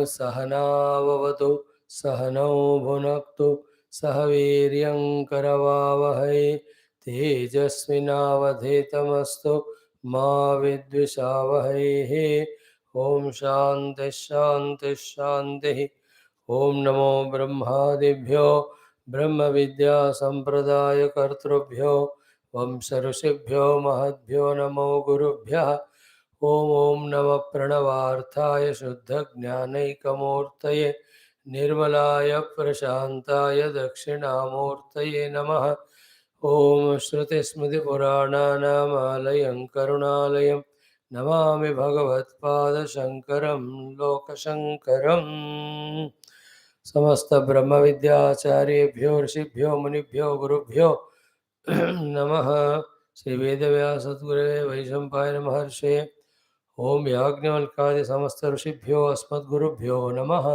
सहनाववतु सहनौ भुनक्तु सह वीर्यं करवावहै तेजस्विनावधीतमस्तु मा विद्विषावहैः। ओम शांति शांति शांति। ओम नमो ब्रह्मादिभ्यो ब्रह्म विद्या संप्रदाय कर्तृभ्यो वंश ऋषिभ्यो महद्भ्यो नमो गुरुभ्यः। ओम ओम नमः प्रणवार्थाय शुद्ध ज्ञानैकमूर्तये निर्मलाय प्रशांताय दक्षिणामूर्तये नमः। ओम श्रुतिस्मृतिपुराणानामालयं करुणालयं नमामि भगवत्पादशङ्करं लोकशङ्करम्। समस्त ब्रह्म विद्याचार्येभ्यो ऋषिभ्यो मुनिभ्यो गुरुभ्यो नमः। श्री वेदव्यास सद्गुरवे वैशंपायन महर्षये ओम याज्ञवल्क्यादि समस्त ऋषिभ्यो अस्मद्गुरुभ्यो नमः।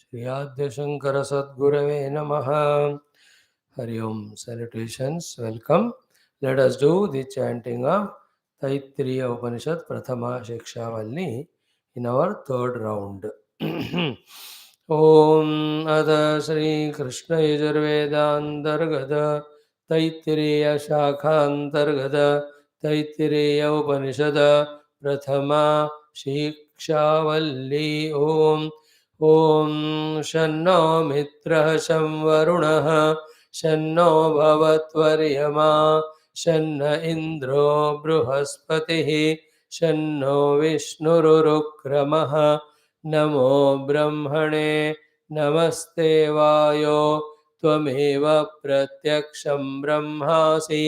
श्री आद्य शंकर सद्गुरवे नमः। Hari Om. Salutations. Welcome. Let us do the chanting of Taittiriya Upanishad Prathama Siksha Valli in our third round. Om Ada Shri Krishna Yajurvedantargata Taittiriya Shakhantargata Taittiriya Upanishad Prathama Siksha Valli. Om Om Shanno Mitra Shamvarunah शन्नो भवत्वर्यमा शन्न इन्द्रो बृहस्पतिः शन्नो विष्णुरुक्रमः नमो ब्रह्मणे नमस्ते वायो त्वमेव प्रत्यक्षं ब्रह्मासि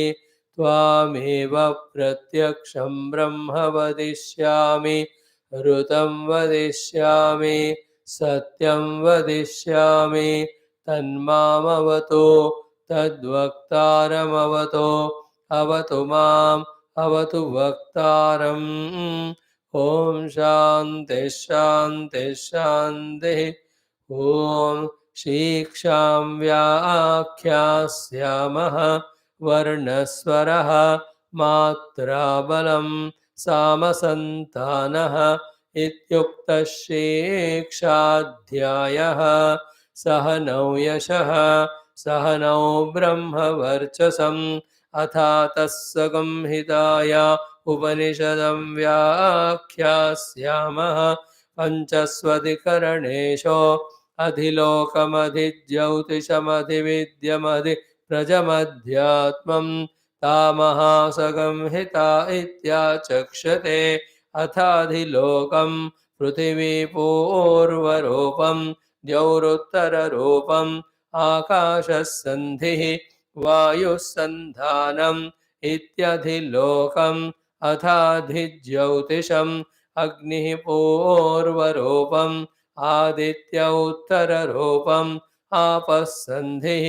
त्वामेव प्रत्यक्षं ब्रह्म वदिष्यामि ऋतं वदिष्यामि सत्यं वदिष्यामि तन्मामवतु तद्वक्तारमवतु अवतु माम् अवतु वक्तारम्। ॐ शान्ति शान्ति शान्तिः। ॐ शिक्षां व्याख्यास्यामः वर्णस्वरः मात्राबलं सामसन्तानः इत्युक्तः शिक्षाध्यायः। सहनौ यशः सहनौ ब्रह्मवर्चसं अथा तत्संहिताया उपनिषदं व्याख्यास्यामः। पञ्चस्वधिकरणेषु अधिलोकमधिज्यौतिषमधिविद्यमधिप्रजमध्यात्मं तामहासंहिता इत्याचक्षते। अथाधिलोकं पृथिवीपूर्वरूपं द्यौरुत्तररूपम् आकाशसन्धिः वायुसन्धानम् इत्यधिलोकम् अथाधिज्यौतिषम् अग्निः पूर्वरूपम् आदित्य उत्तररूपम् आपस्सन्धिः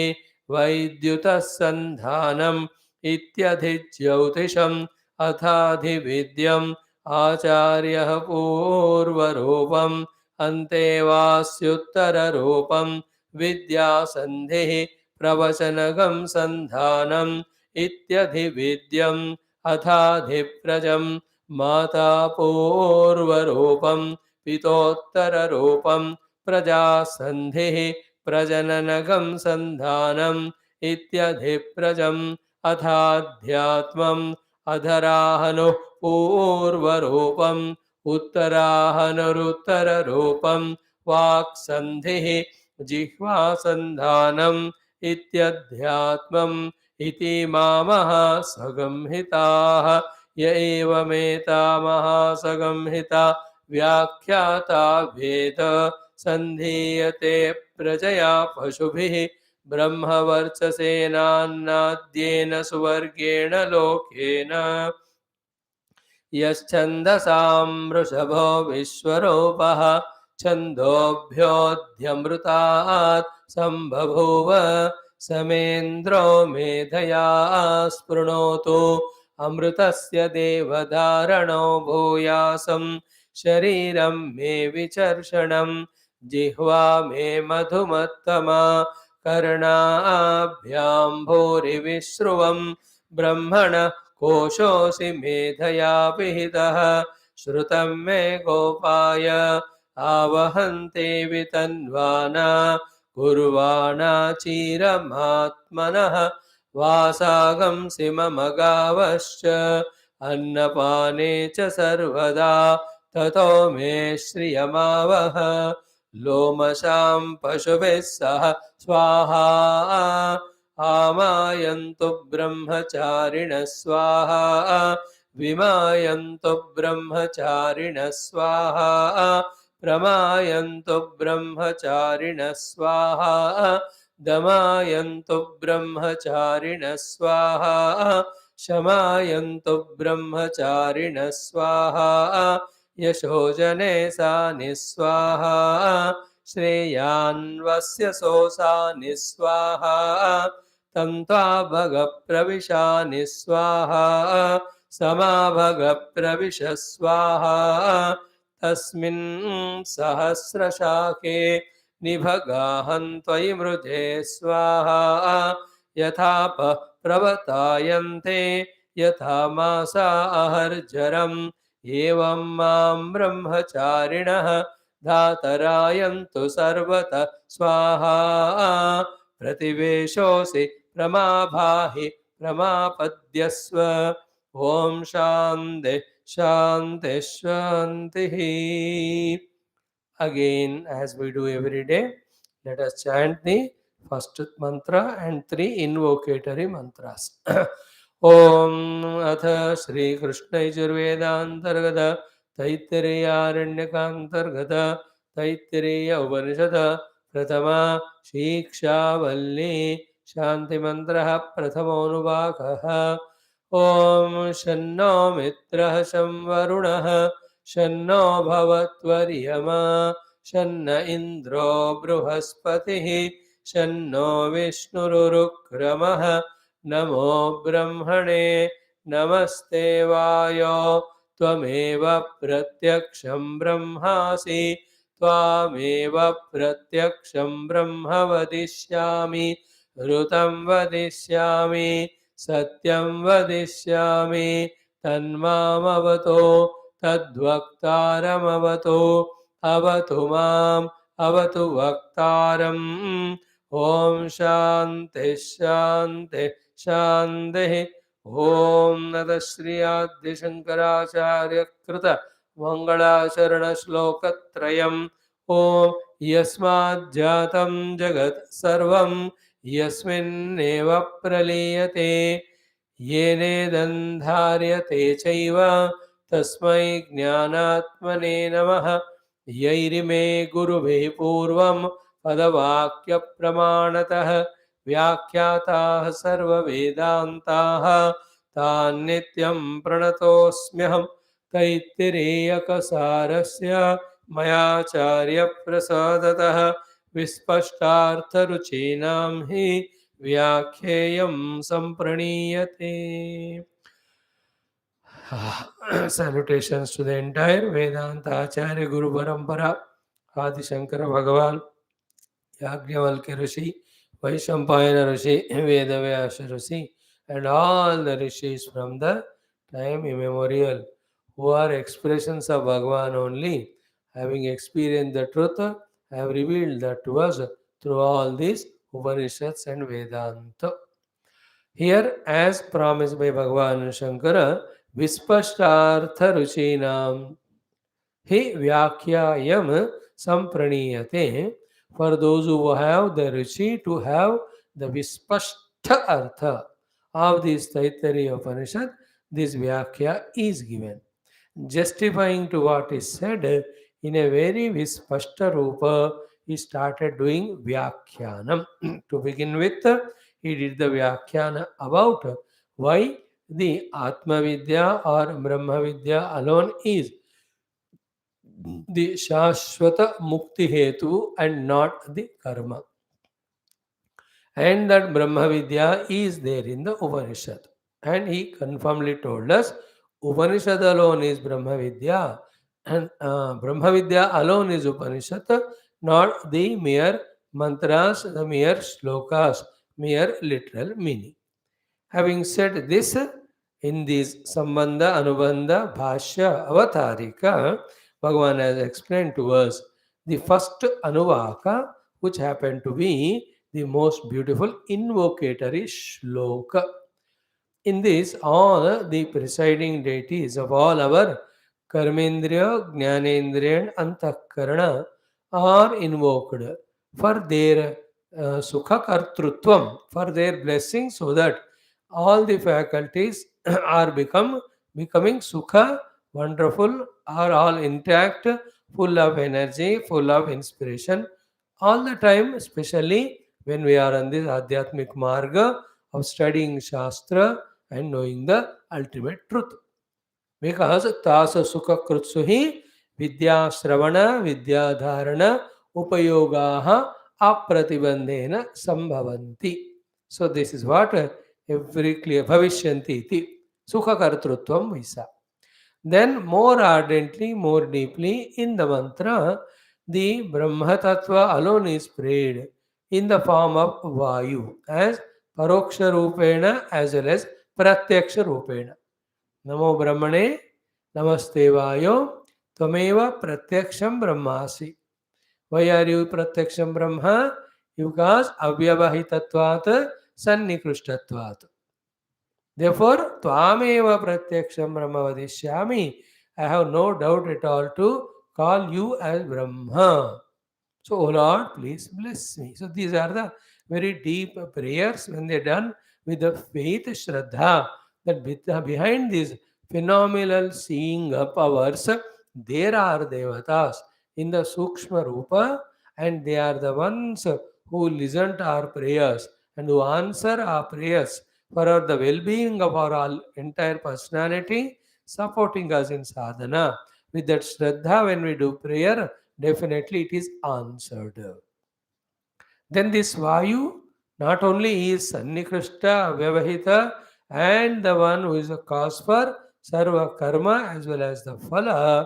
वैद्युतसन्धानम् इत्यधिज्यौतिषम् अथाधिविद्यम् आचार्यः पूर्वरूपम् अन्तेवास्युत्तररूपं विद्यासन्धिः प्रवचनगं सन्धानम् इत्यधिविद्यम् अथाधिप्रजम् माता पूर्वरूपं पितोत्तररूपं प्रजासन्धिः प्रजननगं सन्धानम् इत्यधिप्रजम् अथाध्यात्मम् अधराहनुः पूर्वरूपम् उत्तराहनुरुत्तररूपं वाक्सन्धिः जिह्वासन्धानम् इत्यध्यात्मम् इति मामः संहिताः। य एवमेतामहासंहिता व्याख्याता वेद सन्धीयते प्रजया पशुभिः ब्रह्मवर्चसेनान्नाद्येन सुवर्गेण लोकेन। यश्छन्दसां वृषभो विश्वरूपः छन्दोभ्योऽध्यमृतात् सम्बभूव समेन्द्रो मेधया स्पृणोतु अमृतस्य देवधारणो भूयासं शरीरं मे विचर्षणं जिह्वा मे मधुमत्तमा कर्णाभ्यां भूरिविश्रुवं ब्रह्मणः कोशोऽसि मेधया पिहितः श्रुतं मे गोपाय आवहन्ते वितन्वाना कुर्वाणा चिरमात्मनः वासागंसि मम गावश्च अन्नपाने च सर्वदा ततो मे श्रियमावह लोमशां पशुभिः सह स्वाहा आमायन्तु ब्रह्मचारिणः स्वाहा विमायन्तु ब्रह्मचारिणः स्वाहा प्रमायन्तु ब्रह्मचारिणः स्वाहा दमायन्तु ब्रह्मचारिणः स्वाहा शमायन्तु ब्रह्मचारिणः स्वाहा यशोजने सा निस्वाहा श्रेयान्वस्य सोसा निस्वाहा तं त्वा भगप्रविशा निस्वाहा समाभगप्रविश स्वाहा तस्मिन् सहस्रशाखे निभगाहं त्वयि मृधे स्वाहा यथा प्रवतायन्ते यथा मासा अहर्जरम् एवं मां ब्रह्मचारिणः धातरायन्तु सर्वतः स्वाहा प्रतिवेशोऽसि प्रमाभाहि प्रमापद्यस्व ॐ शान्ति शान्ति शान्तिः. Again, as we do every day, let us chant the first mantra and 3 invocatory mantras. Om अथ श्री कृष्ण यजुर्वेदांतर्गत तैत्तिरीयारण्यकांतर्गत तैत्तिरीय उपनिषद प्रथमा शिक्षा वल्ली शांति मंत्रः प्रथमोऽनुवाकः. ओम शन्नो मित्रः शं वरुणः शन्नो भवत्वर्यमा शन्न इन्द्रो बृहस्पतिः शन्नो विष्णुरुक्रमः नमो ब्रह्मणे नमस्ते वायो त्वमेव प्रत्यक्षं ब्रह्मासि त्वामेव प्रत्यक्षं ब्रह्म वदिष्यामि ऋतं वदिष्यामि सत्यं वदिष्यामि तन्मामवतो तद्वक्तारमवतो अवतु माम् अवतु वक्तारम्. ॐ शान्ति शान्ति शान्तिः. ॐ नतः श्री आद्यशङ्कराचार्य कृत मङ्गलाचरणश्लोकत्रयम्. ॐ यस्माज्जातं जगत् सर्वं यस्मिन्नेव प्रलीयते येनेदन्धार्यते चैव तस्मै ज्ञानात्मने नमः. यैरिमे गुरुभिः पूर्वं पदवाक्यप्रमाणतः व्याख्याताः सर्ववेदान्ताः तान् नित्यं प्रणतोऽस्म्यहं. तैत्तिरीयकसारस्य मयाचार्यप्रसादतः विस्पष्टार्थरुचीनां हि व्याख्येयं सम्प्रणीयते. Salutations to the entire Vedanta Acharya Guru Parampara, Adi Shankara Bhagavan, Yagyavalkya Rishi, Vaishampayana Rishi, Vedavyasa Rishi, and all the rishis from the time immemorial who are expressions of Bhagavan only, having experienced the truth, have revealed that to us through all these Upanishads and Vedanta. Here, as promised by Bhagavan Shankara, Vispashtartha Ruchinam Hi Vyakyayam Sampraniyate, for those who have the Ruchi to have the Vispashta Artha of this Taittiriya Upanishad, this Vyakya is given, justifying to what is said in a very Vispashta Rupa. He started doing Vyakyanam. To begin with, he did the Vyakyana about why the Atma Vidya or Brahma Vidya alone is the Shashvata Mukti Hetu and not the Karma. And that Brahma Vidya is there in the Upanishad. And he confirmly told us Upanishad alone is Brahma Vidya and Brahma Vidya alone is Upanishad, not the mere mantras, the mere shlokas, mere literal meaning. Having said this, in this Sambandha, Anubandha, Bhashya, Avatarika, Bhagavan has explained to us the first Anuvaka, which happened to be the most beautiful invocatory shloka. In this, all the presiding deities of all our Karmendriya, Jnanendriya, and Antakarana are invoked for their Sukha Kartrutvam, for their blessing, so that all the faculties are becoming Sukha, wonderful, are all intact, full of energy, full of inspiration, all the time, especially when we are on this Adhyatmic Marga of studying Shastra and knowing the ultimate truth. Because Tasa Sukha Krutsuhi Vidya Shravana Vidya Dharana Upayogaha Apratibandhena Sambhavanti. So this is what every clear Bhavishyanti iti Sukha Kartrutvam Visa. Then more ardently, more deeply in the mantra, the Brahma Tattva alone is prayed in the form of Vayu as Paroksha Rupena as well as Pratyaksha Rupena. Namo Brahmane Namaste Vayo Tvameva Pratyaksham Brahmasi. Why are you Pratyaksham Brahma? Because Avyavahitatvat Sannikrushtatvat. Therefore, Tvameva Pratyaksham Brahma Vadishyami. I have no doubt at all to call you as Brahma. So, O Lord, please bless me. So, these are the very deep prayers when they are done with the faith, Shraddha, that behind these phenomenal seeing powers, there are Devatas in the Sukshma Rupa, and they are the ones who listen to our prayers and who answer our prayers for the well-being of our all entire personality, supporting us in sadhana. With that Shraddha, when we do prayer, definitely it is answered. Then this Vayu not only is Sannikrishta, Vyavahita, and the one who is a cause for Sarva Karma as well as the Phala,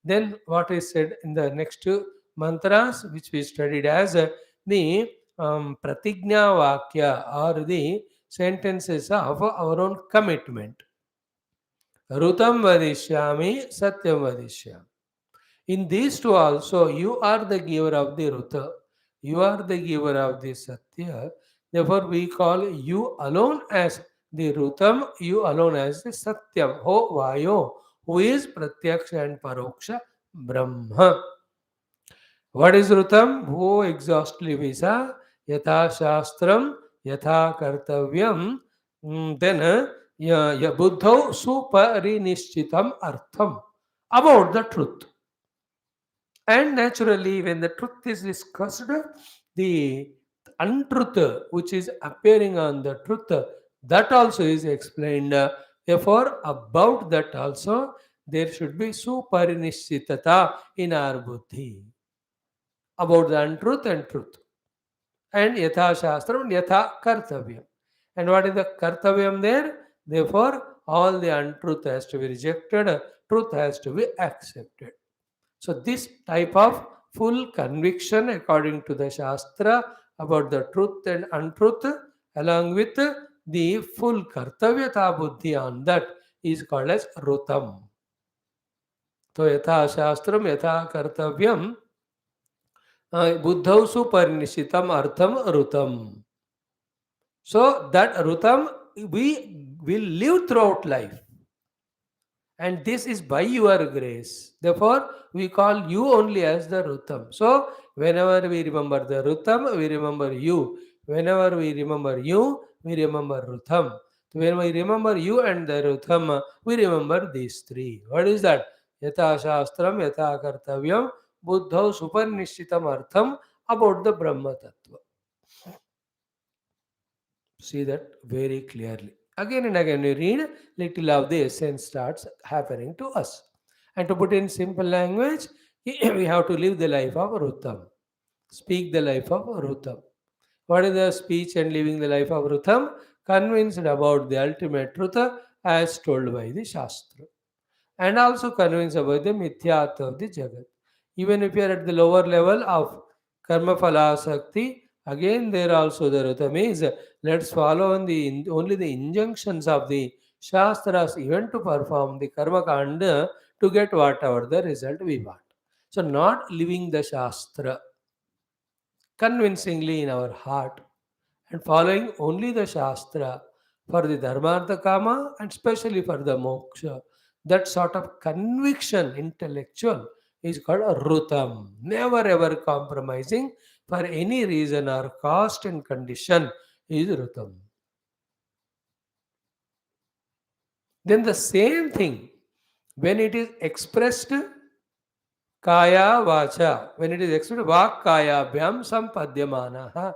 then what is said in the next two mantras, which we studied as the Pratigna Vakya, or the sentences of our own commitment. Rutam Vadishyami, Satyam Vadishyami. In these two also, you are the giver of the Ruta, you are the giver of the Satya. Therefore, we call you alone as the Rutam, you alone as the Satyam, Ho Vayo, who is Pratyaksha and Paroksha Brahma. What is Rutam? Ho exhaustively visa, Yatha Shastram, Yatha Kartavyam, then Buddhau Suparinishchitam Artham, about the truth. And naturally, when the truth is discussed, the untruth which is appearing on the truth, that also is explained. Therefore, about that also, there should be suparinishitata in our buddhi about the untruth and truth. And yatha shastram, yatha kartavyam. And what is the kartavyam there? Therefore, all the untruth has to be rejected, truth has to be accepted. So, this type of full conviction according to the Shastra about the truth and untruth, along with the full kartavyata buddhi on that, is called as rutam. So, yatha shastram, yatha kartavyam, buddhau suparinisitam artham rutam. So, that rutam we will live throughout life. And this is by your grace. Therefore, we call you only as the Rutam. So, whenever we remember the Rutam, we remember you. Whenever we remember you, we remember Rutam. When we remember you and the Rutam, we remember these three. What is that? Yatha Shastram, Yatha Kartavyam, Buddhau Suparnishchitam Artham, about the Brahma Tattva. See that very clearly. Again and again we read, little of the essence starts happening to us. And to put in simple language, we have to live the life of Rutam. Speak the life of Rutam. What is the speech and living the life of Rutam? Convinced about the ultimate truth as told by the Shastra. And also convinced about the Mithyat of the Jagat. Even if you are at the lower level of Karma Phala Sakti, again there also the Rutam is, let's follow only the injunctions of the Shastras even to perform the Karma Kanda to get whatever the result we want. So, not living the Shastra convincingly in our heart and following only the Shastra for the Dharmartha Kama and especially for the Moksha, that sort of conviction, intellectual, is called a Rutam. Never ever compromising for any reason or cost and condition is Rutam. Then the same thing, when it is expressed kaya vacha, when it is expressed vak kaya bhyam sampadyamana,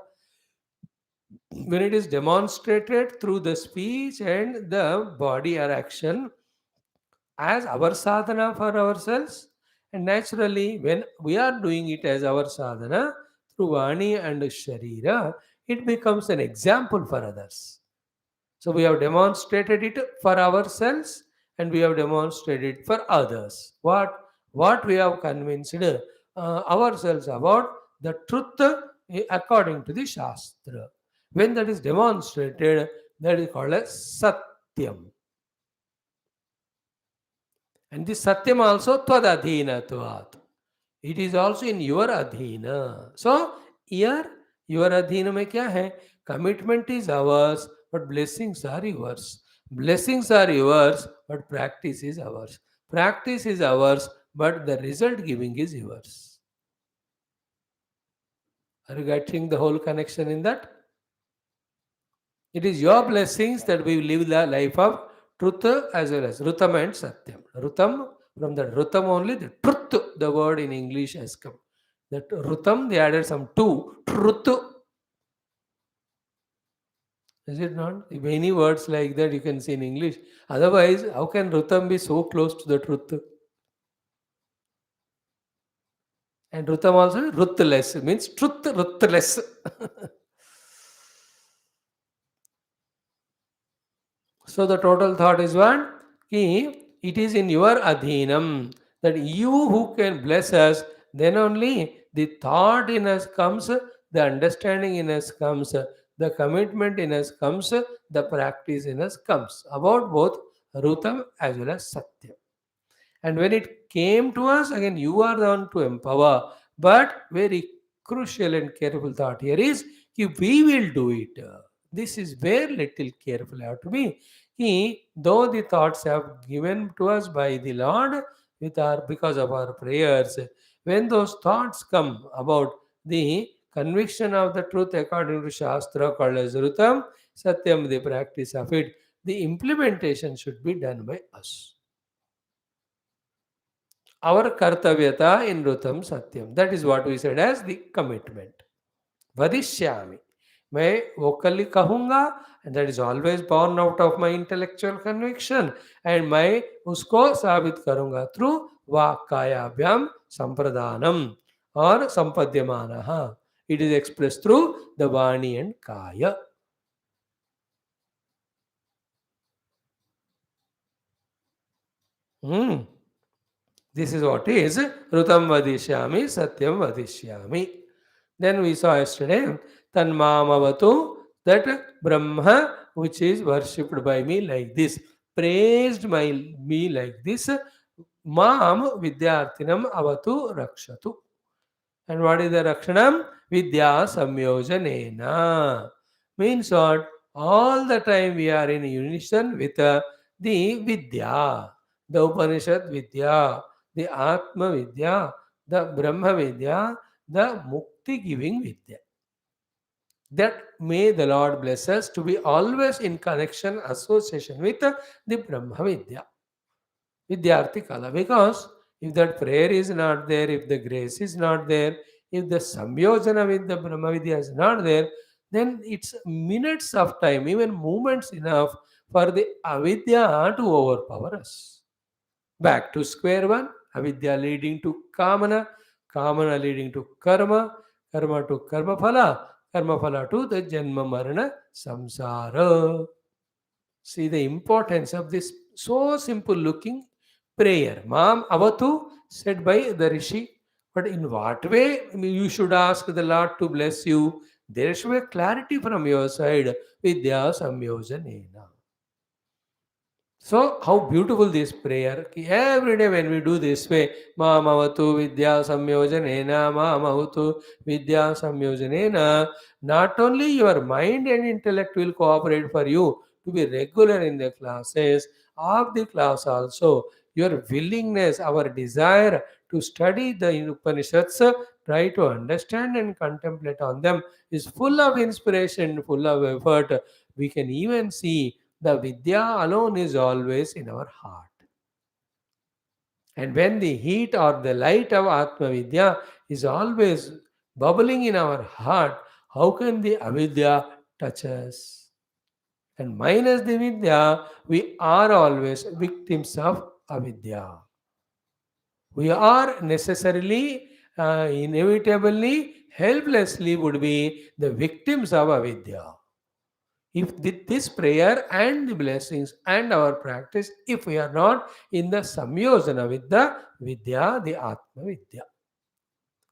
when it is demonstrated through the speech and the body or action as our sadhana for ourselves, and naturally when we are doing it as our sadhana through vani and sharira, it becomes an example for others. So we have demonstrated it for ourselves and we have demonstrated it for others. What we have convinced ourselves about the truth according to the Shastra. When that is demonstrated, that is called as Satyam. And this Satyam also Twadadhinatvat. It is also in your adhina. So here your adhina mein kya hai? Commitment is ours, but blessings are yours. Blessings are yours, but practice is ours. Practice is ours, but the result giving is yours. Are you getting the whole connection in that? It is your blessings that we live the life of truth as well as Rutam and Satyam. Rutam, from the Rutam only, the truth, the word in English has come. That Rutam, they added some two, truth. Is it not? Many words like that you can see in English. Otherwise, how can Rutam be so close to the truth? And Rutam also ruthless, means truth, ruthless. So the total thought is what? Ki it is in your adhinam that you who can bless us, then only the thought in us comes, the understanding in us comes, the commitment in us comes, the practice in us comes. About both Rutam as well as Satyam. And when it came to us, again, you are the one to empower. But very crucial and careful thought here is if we will do it. This is where little careful I have to be. Though the thoughts have given to us by the Lord with our because of our prayers, when those thoughts come about the conviction of the truth according to Shastra called as Rutam, Satyam, the practice of it, the implementation should be done by us. Our kartavyata in Rutam Satyam. That is what we said as the commitment. Vadishyami. मैं vocally कहूँगा and that is always born out of my intellectual conviction and मैं उसको साबित करूँगा through वाक्कायाभ्याम संप्रदानम और संपद्यमानः. It is expressed through the Vani and Kaya. This is what is Rutam Vadishyami, Satyam Vadishyami. Then we saw yesterday Tanmamavatu, that Brahma which is worshipped by me like this, praised by me like this, Mam Vidyarthinam Avatu Rakshatu. And what is the Rakshanam? Vidya Samyojanena. Means what? All the time we are in unison with the Vidya, the Upanishad Vidya, the Atma Vidya, the Brahma Vidya, the Mukti giving Vidya. That may the Lord bless us to be always in connection, association with the Brahma Vidya, Vidyarthi Kala. Because if that prayer is not there, if the grace is not there, if the Samyojana with the Brahma Vidya is not there, then it's minutes of time, even moments enough for the avidya to overpower us. Back to square one, avidya leading to kamana, kamana leading to karma, karma to karma phala to the janma marana samsara. See the importance of this so simple looking prayer. Mam avatu said by the Rishi. But in what way you should ask the Lord to bless you? There should be clarity from your side. Vidya samyojanena. So, how beautiful this prayer. Every day when we do this way, Mamavatu Vidya Samyojanena, Mamavatu Vidya Samyojanena, not only your mind and intellect will cooperate for you to be regular in the classes, of the class also, your willingness, our desire to study the Upanishads, try to understand and contemplate on them, is full of inspiration, full of effort. We can even see the Vidya alone is always in our heart. And when the heat or the light of Atma Vidya is always bubbling in our heart, how can the Avidya touch us? And minus the Vidya, we are always victims of Avidya. We are necessarily, inevitably, helplessly would be the victims of Avidya. If this prayer and the blessings and our practice, if we are not in the samyojana with the Vidya, the Atma Vidya.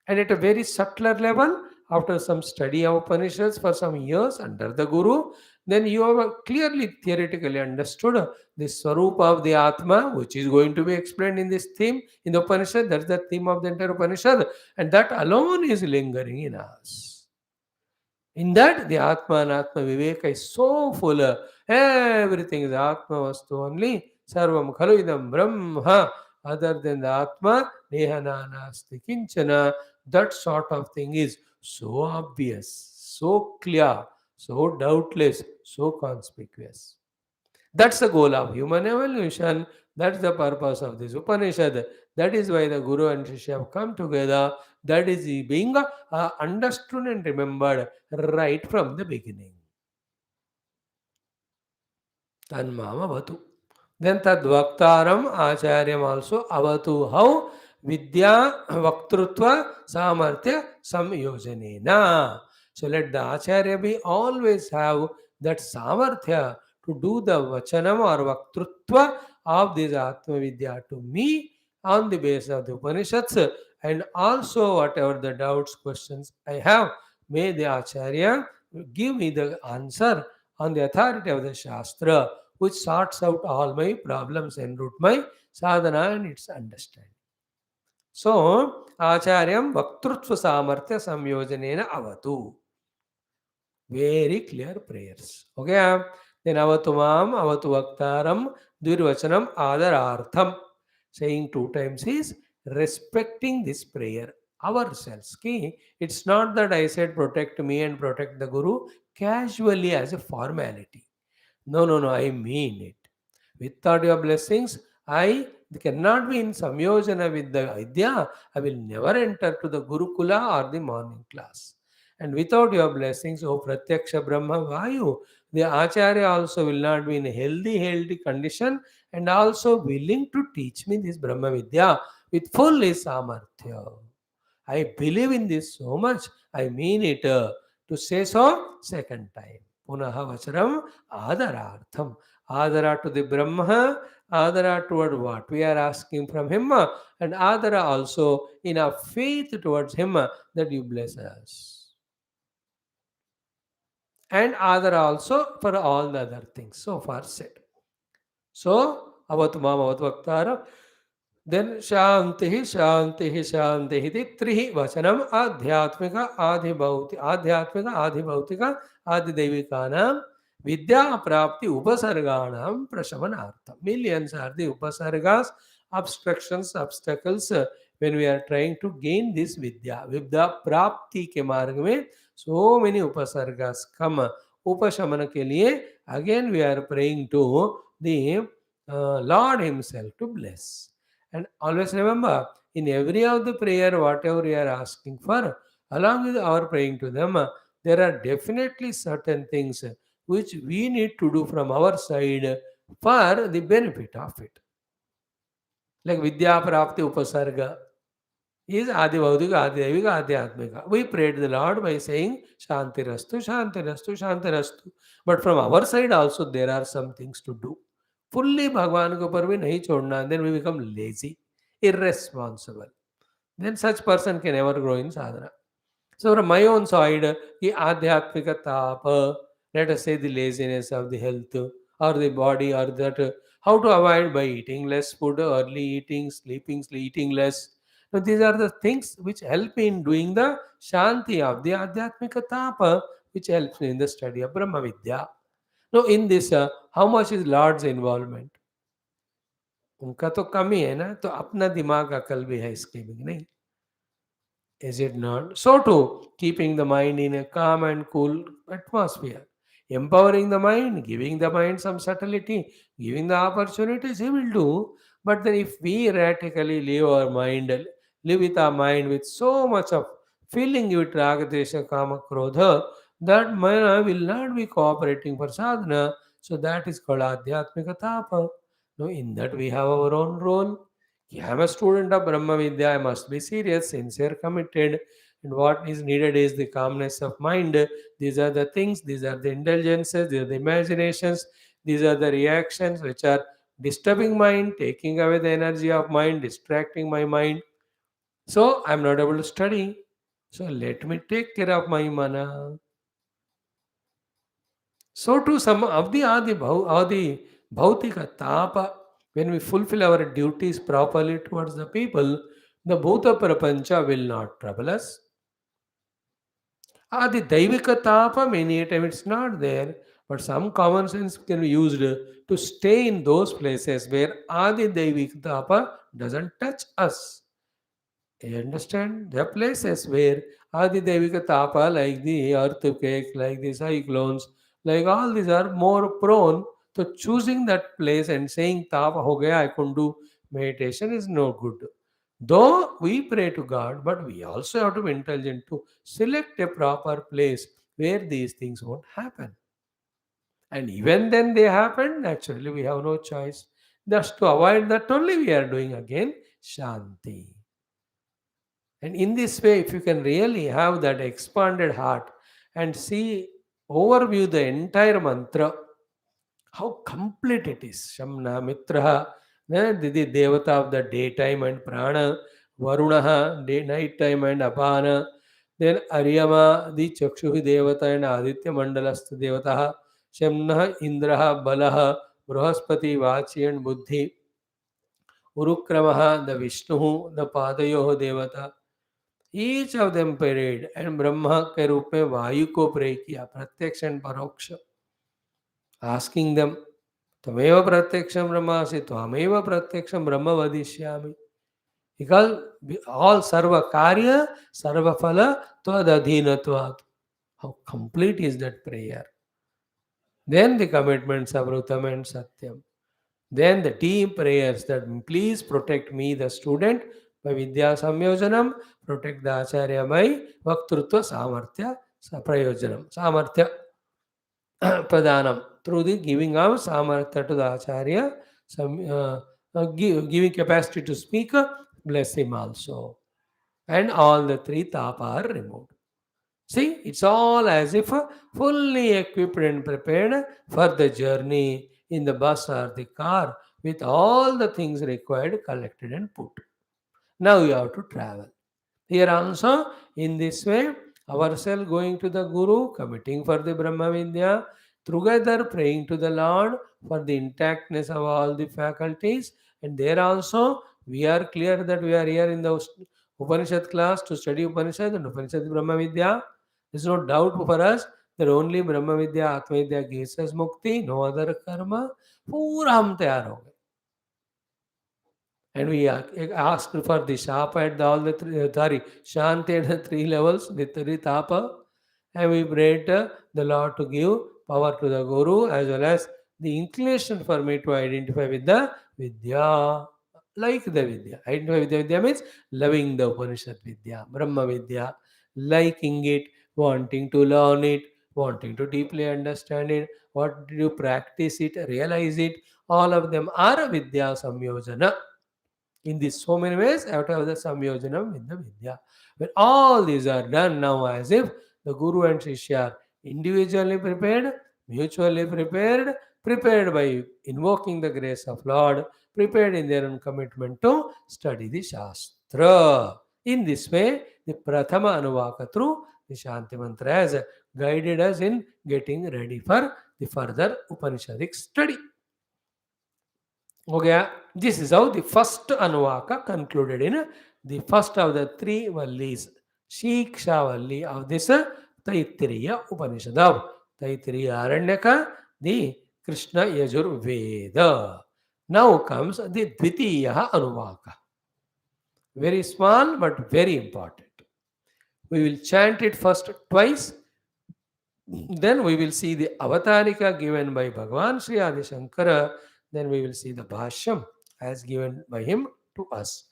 And at a very subtler level, after some study of Upanishads for some years under the Guru, then you have clearly theoretically understood the Swarupa of the Atma, which is going to be explained in this theme in the Upanishad. That's the theme of the entire Upanishad. And that alone is lingering in us. In that, the Atma and Atma Viveka is so full. Everything is Atma Vastu only. Sarvam Khalu Idam Brahma. Other than the Atma, Nehana Nasti Kinchana. That sort of thing is so obvious, so clear, so doubtless, so conspicuous. That's the goal of human evolution. That's the purpose of this Upanishad. That is why the Guru and Shishya have come together. That is being understood and remembered right from the beginning. Tanmama Avatu. Then Tadvaktaram Acharyam also Avatu. How? Vidya Vaktrutva Samarthya Samyojanena. So let the Acharya be always have that Samarthya to do the Vachanam or Vaktrutva of this Atma Vidya to me on the basis of the Upanishads, and also whatever the doubts, questions I have, may the Acharya give me the answer on the authority of the Shastra, which sorts out all my problems and root my sadhana and its understanding. So, Acharyam Vaktrutva Samarthya Samyojanena Avatu. Very clear prayers. Okay. Then Avatumam, Avatu Vaktaram, Dvirvachanam Adarartham. Saying two times is respecting this prayer ourselves. Okay? It's not that I said protect me and protect the Guru casually as a formality. No, no, no, I mean it. Without your blessings, I cannot be in samyojana with the Vidya. I will never enter to the Gurukula or the morning class. And without your blessings, O Pratyaksha Brahma Vayu, the Acharya also will not be in a healthy condition and also willing to teach me this Brahma Vidya with full samarthya. I believe in this so much. I mean it. To say so, second time. Punaha vacharam adarartham. Adara to the Brahma, adara toward what we are asking from him, and adara also in a faith towards him that you bless us. And adara also for all the other things so far said. So, avatu mam avatu vaktara. Then Shanti, Shanti, Shanti. iti trihi vachanam adhyatmika adhibhautika adhidevikanam vidya prapti upasarganam prashamanartham. Millions are the upasargas, obstructions, obstacles when we are trying to gain this vidya. Vidya prapti ke marg mein so many upasargas come. Upashamana ke liye again we are praying to the Lord himself to bless. And always remember, in every of the prayer, whatever we are asking for, along with our praying to them, there are definitely certain things which we need to do from our side for the benefit of it. Like Vidya Prapti Upasarga is Adi Vaudika, Adi Devika, Adi Atmika. We prayed the Lord by saying Shanti Rastu, Shanti Rastu, Shanti Rastu. But from our side also there are some things to do. Fully भगवान के ऊपर भी नहीं छोड़ना, then we become lazy, irresponsible. Then such person can never grow in sadhana. So from my own side, the adhyatmika tapa, let us say the laziness of the health or the body or that How to avoid? By eating less food, early eating, sleeping, eating less. Now, these are the things which help in doing the Shanti of the Adhyatmika Tapa, which helps in the study of Brahma Vidya. Now, in this, how much is Lord's involvement? उनका तो कम ही है ना, तो अपना दिमाग अकल भी है इसके भी नहीं, is it not? So too, keeping the mind in a calm and cool atmosphere, empowering the mind, giving the mind some subtlety, giving the opportunities, he will do. But then, if we erratically live with our mind with so much of filling with raga, desha, kama, krodha, that mind will not be cooperating for sadhana. So that is called adhyatmika tapa. No, in that we have our own role. I am a student of Brahma Vidya. I must be serious, sincere, committed. And what is needed is the calmness of mind. These are the things, these are the indulgences, these are the imaginations, these are the reactions which are disturbing mind, taking away the energy of mind, distracting my mind. So I am not able to study. So let me take care of my mana. So too some of the bhautika tapa, when we fulfill our duties properly towards the people, the bhuta prapancha will not trouble us. Adi daivika tapa, many a time it's not there, but some common sense can be used to stay in those places where Adi daivika tapa doesn't touch us. You understand? There are places where Adi Devika Tapa, like the earthquake, like the cyclones, like all these are more prone to choosing that place and saying Tapa ho gaya, I couldn't do meditation is no good. Though we pray to God, but we also have to be intelligent to select a proper place where these things won't happen. And even then they happen, naturally we have no choice. Just to avoid that only we are doing again Shanti. And in this way, if you can really have that expanded heart and see, overview the entire mantra, how complete it is. Shamna, Mitraha, the devata of the daytime and prana, Varunaha, day, night time and apana, then Aryama, the Chakshuhi devata and Aditya Mandalastha devata, Shamna, Indraha, Balaha, Brahaspati, Vachi and Buddhi, Urukramaha, the Vishnu, the Padayoho devata, each of them prayed and Brahma के रूप में वायु को pray किया, प्रत्यक्ष and परोक्ष, asking them त्वमेव प्रत्यक्षम ब्रह्मासि त्वमेव प्रत्यक्षम ब्रह्म वदिष्यामि, बिकॉज ऑल सर्व कार्य सर्व फल त्वदधीनत्वात्. How complete is that prayer. Then the commitments of ritam and satyam. Then the team prayers that please protect me, the student, by Vidya Samyojanam, protect the Acharya by Vaktrutva Samarthya Prayojanam. Samarthya Pradhanam. Through the giving of Samarthya to the Acharya, giving capacity to speak, bless him also. And all the three tapa are removed. See, it's all as if fully equipped and prepared for the journey in the bus or the car with all the things required collected and put. Now you have to travel. Here also, in this way, ourselves going to the Guru, committing for the Brahma Vidya, together praying to the Lord for the intactness of all the faculties, and there also we are clear that we are here in the Upanishad class to study Upanishad and Upanishad Brahma Vidya. There is no doubt for us that only Brahma Vidya, Atma Vidya gives us mukti, no other karma. पूरा हम तैयार हो गए. And we asked for the shapa at all the shanti at the three levels, the three tapa, and we prayed the Lord to give power to the Guru as well as the inclination for me to identify with the Vidya, like the Vidya. Identify with the Vidya means loving the Upanishad Vidya, Brahma Vidya, liking it, wanting to learn it, wanting to deeply understand it, what do you practice it, realize it. All of them are Vidya Samyojana. In these so many ways, I have to have the samyojanam with the Vidya. When all these are done now, as if the Guru and Shishya are individually prepared, mutually prepared, prepared by invoking the grace of Lord, prepared in their own commitment to study the Shastra. In this way, the Prathama Anuvaka through the Shanti Mantra has guided us in getting ready for the further Upanishadic study. Okay, this is how the first Anuvaka concluded in the first of the three Vallis, Siksha Valli of this Taittiriya Upanishad of Taittiriya Aranyaka, the Krishna Yajur Veda. Now comes the Dvitiya Anuvaka. Very small but very important. We will chant it first twice, then we will see the Avatarika given by Bhagavan Sri Adi Shankara, then we will see the Bhashyam as given by him to us.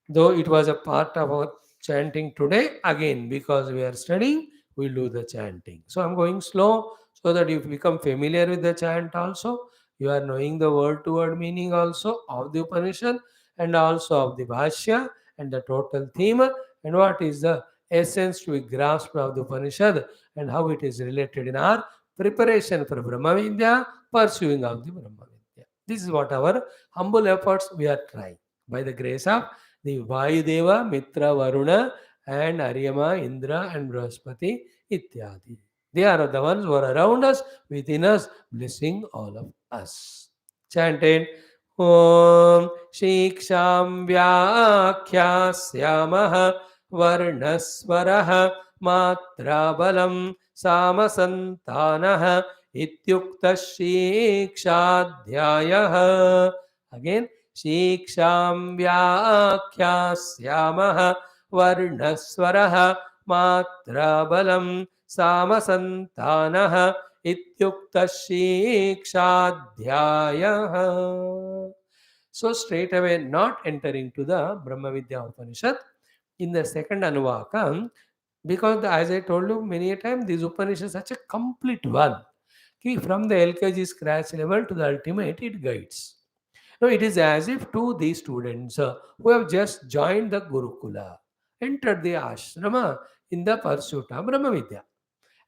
Though it was a part of our chanting today, again, because we are studying, we'll do the chanting. So I'm going slow so that you become familiar with the chant also. You are knowing the word to word meaning also of the Upanishad and also of the Bhashya and the total theme and what is the essence to be grasped of the Upanishad and how it is related in our preparation for Brahma Vidya, pursuing of the Brahma Vidya. This is what our humble efforts we are trying. By the grace of the Vayudeva, Mitra, Varuna, and Aryama, Indra, and Brahaspati, Ityadi. They are the ones who are around us, within us, blessing all of us. Chanted Om Shiksham Vyakhyasyamasah Varnasvarah Matra Balam Samasantanah Ityukta Shikshadhyayah. Again, Shiksham Vyakhyasyamasah Varnasvarah Matra Balam Samasantanah Ityukta Shikshadhyayah. So straight away, not entering to the Brahma Vidya Upanishad, in the second Anuvaka, because as I told you many a time, this Upanishad is such a complete one. From the LKG scratch level to the ultimate, it guides. Now, it is as if to these students who have just joined the Gurukula, entered the ashrama in the pursuit of Brahma Vidya.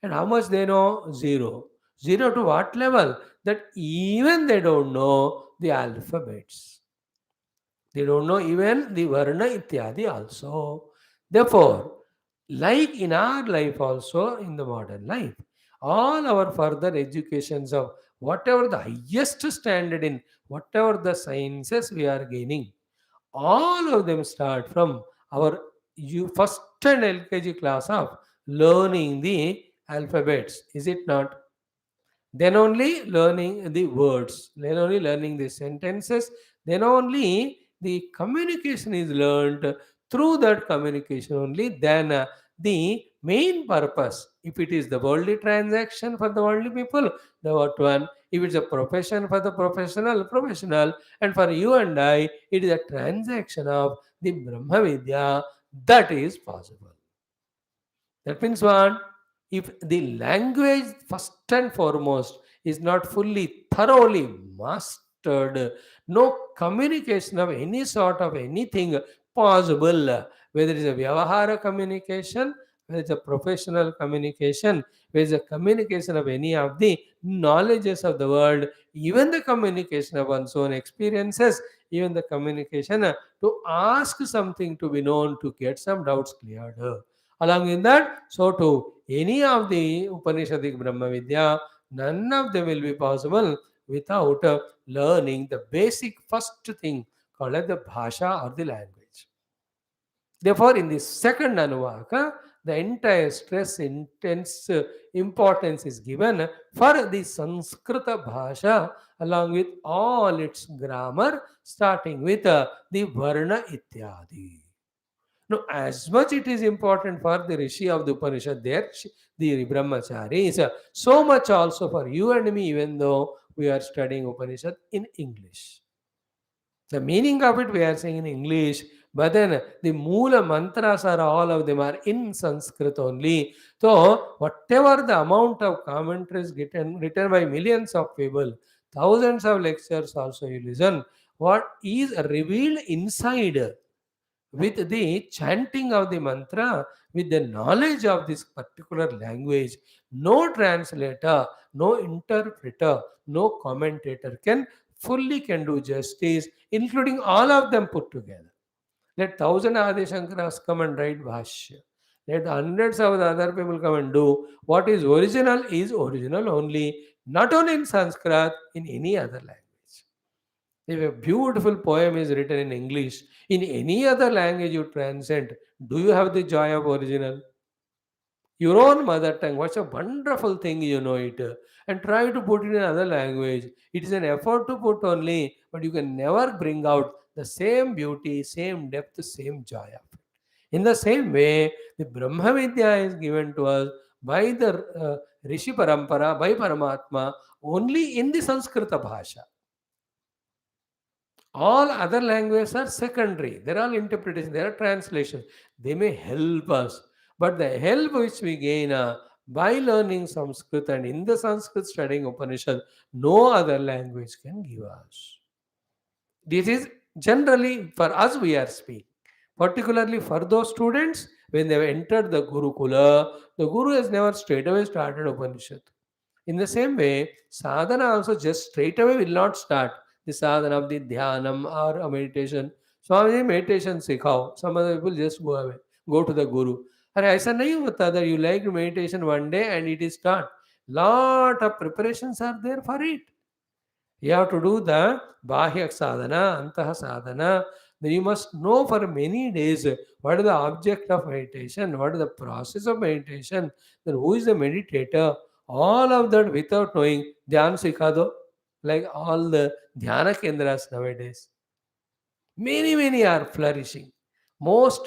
And how much they know? Zero. Zero to what level? That even they don't know the alphabets. They don't know even the Varna Ityadi also. Therefore, like in our life also, in the modern life, all our further educations of whatever the highest standard in whatever the sciences we are gaining, all of them start from our first and LKG class of learning the alphabets. Is it not? Then only learning the words, then only learning the sentences, then only the communication is learned. Through that communication only, then the main purpose, if it is the worldly transaction for the worldly people, the what one, if it's a profession for the professional, and for you and I, it is a transaction of the Brahma Vidya, that is possible. That means what? If the language, first and foremost, is not fully, thoroughly mastered, no communication of any sort of anything possible, whether it is a Vyavahara communication, whether it's a professional communication, whether it's a communication of any of the knowledges of the world, even the communication of one's own experiences, even the communication to ask something to be known, to get some doubts cleared. Along with that, so too, any of the Upanishadic Brahma Vidya, none of them will be possible without learning the basic first thing called as the Bhasha or the language. Therefore, in the second Anuvaka, the entire stress, intense importance is given for the Sanskrita Bhasha along with all its grammar, starting with the Varna Ityadi. Now, as much it is important for the Rishi of the Upanishad there, the Brahmacharis, so much also for you and me, even though we are studying Upanishad in English. The meaning of it we are saying in English, but then the Moola mantras are all of them are in Sanskrit only. So, whatever the amount of commentaries written by millions of people, thousands of lectures also you listen, what is revealed inside with the chanting of the mantra, with the knowledge of this particular language, no translator, no interpreter, no commentator can do justice, including all of them put together. Let thousand Adi Shankaras come and write Bhashya. Let hundreds of the other people come and do. What is original only, not only in Sanskrit, in any other language. If a beautiful poem is written in English, in any other language you transcend, do you have the joy of original? Your own mother tongue, what's a wonderful thing, you know it, and try to put it in another language. It is an effort to put only, but you can never bring out the same beauty, same depth, same joy of it. In the same way, the Brahma Vidya is given to us by the Rishi Parampara, by Paramatma, only in the Sanskrita Bhasha. All other languages are secondary. They're all interpretation, they are translation. They may help us, but the help which we gain by learning Sanskrit and in the Sanskrit studying Upanishad, no other language can give us. This is generally for us we are speaking. Particularly for those students, when they have entered the Gurukula, the Guru has never straight away started Upanishad. In the same way, sadhana also just straight away will not start. The sadhana of the dhyanam or a meditation. Swamiji, meditation sikhao. Some other people just go away, go to the Guru. अरे ऐसा नहीं होता that you like meditation one day and it is start. Lot of preparations are there for it. You have to do the bahya sadhana, antaha sadhana. Then you must know for many days what is the object of meditation, what is the process of meditation, then who is the meditator. All of that without knowing, dhyan sikha do, like all the dhyana kendras nowadays. Many are flourishing. Most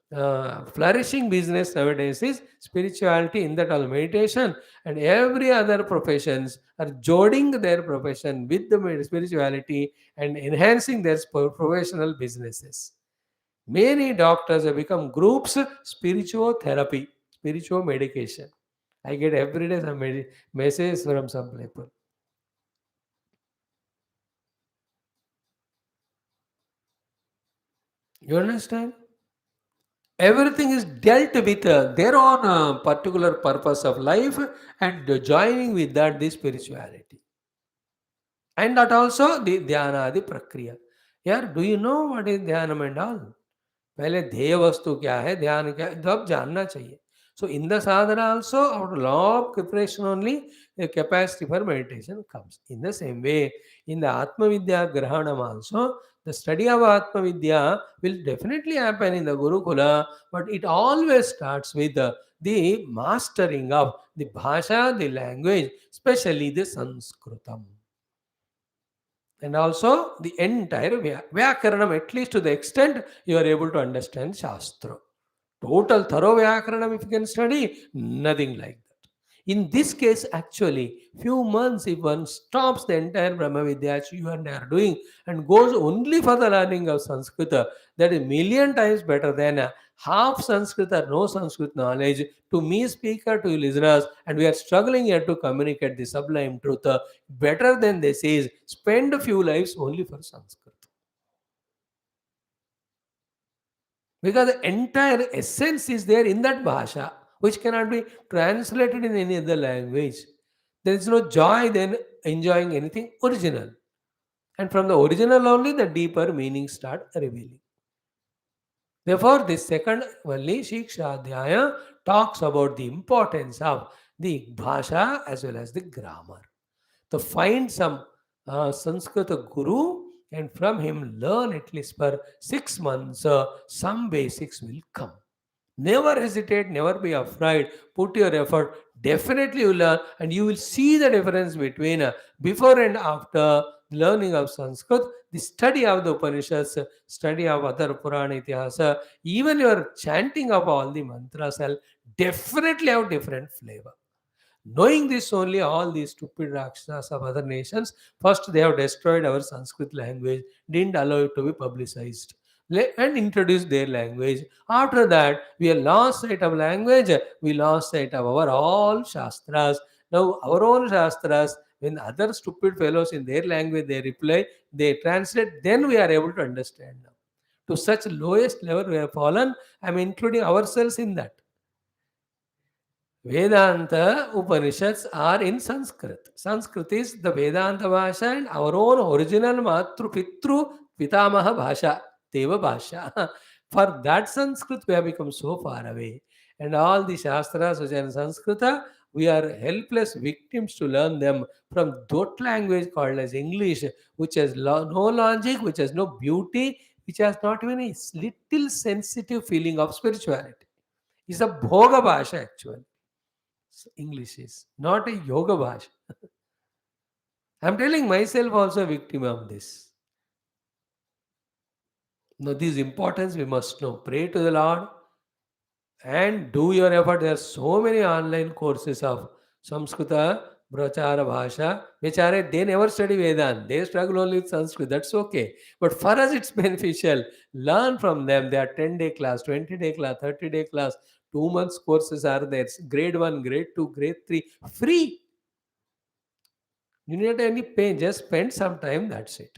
flourishing business nowadays is spirituality, in that all meditation and every other professions are joining their profession with the spirituality and enhancing their professional businesses. Many doctors have become groups, spiritual therapy, spiritual medication. I get every day some messages from some people. You understand? Everything is dealt with their own particular purpose of life and joining with that the spirituality. And that also the dhyana, the prakriya. Yeah, do you know what is dhyanam and all? पहले ध्येय वस्तु क्या है, ध्यान क्या है, सब जानना चाहिए. So in the sadhana also, out of law of preparation only, the capacity for meditation comes. In the same way, in the Atma Vidya Grahanam also, the study of Atma Vidya will definitely happen in the Gurukula, but it always starts with the mastering of the bhasha, the language, especially the Sanskritam. And also the entire Vyakaranam, at least to the extent you are able to understand Shastra. Total thorough Vyakaranam, if you can study, nothing like that. In this case, actually, few months, if one stops the entire Brahma Vidya which you and I are doing and goes only for the learning of Sanskrit, that is million times better than half Sanskrit or no Sanskrit knowledge to me speaker, to you listeners, and we are struggling here to communicate the sublime truth. Better than this is spend a few lives only for Sanskrit. Because the entire essence is there in that bhasha, which cannot be translated in any other language. There is no joy then enjoying anything original. And from the original only the deeper meanings start revealing. Therefore, this second Valli Siksha Adhyaya talks about the importance of the bhasha as well as the grammar. To find some Sanskrit guru and from him learn at least for 6 months, some basics will come. Never hesitate, never be afraid. Put your effort. Definitely you learn, and you will see the difference between before and after learning of Sanskrit, the study of the Upanishads, study of other Purana Itihasa, even your chanting of all the mantras will definitely have different flavor. Knowing this only, all these stupid Rakshasas of other nations, first they have destroyed our Sanskrit language, didn't allow it to be publicized, and introduced their language. After that, we have lost sight of language, we lost sight of our all Shastras. Now, our own Shastras, when other stupid fellows in their language they reply, they translate, then we are able to understand now. To such lowest level we have fallen, I am including ourselves in that. Vedanta Upanishads are in Sanskrit. Sanskrit is the Vedanta Bhasha and our own original Matru Pitru Pitamaha Bhasha, Deva Bhasha. For that Sanskrit we have become so far away. And all the Shastras which are in Sanskrit, We are helpless victims to learn them from that language called as English, which has no logic, which has no beauty, which has not even a little sensitive feeling of spirituality. It's a bhoga bhasha actually. English is not a yoga bhasha. I'm telling myself also a victim of this. Now, this importance we must know. Pray to the Lord and do your effort. There are so many online courses of Samskrita, Brachara Bhasha. Bechare, they never study Vedanta. They struggle only with Sanskrit. That's okay. But for us, it's beneficial. Learn from them. They are 10-day class, 20-day class, 30-day class. 2 months courses are there. Grade 1, grade 2, grade 3. Free. You need any pain. Just spend some time. That's it.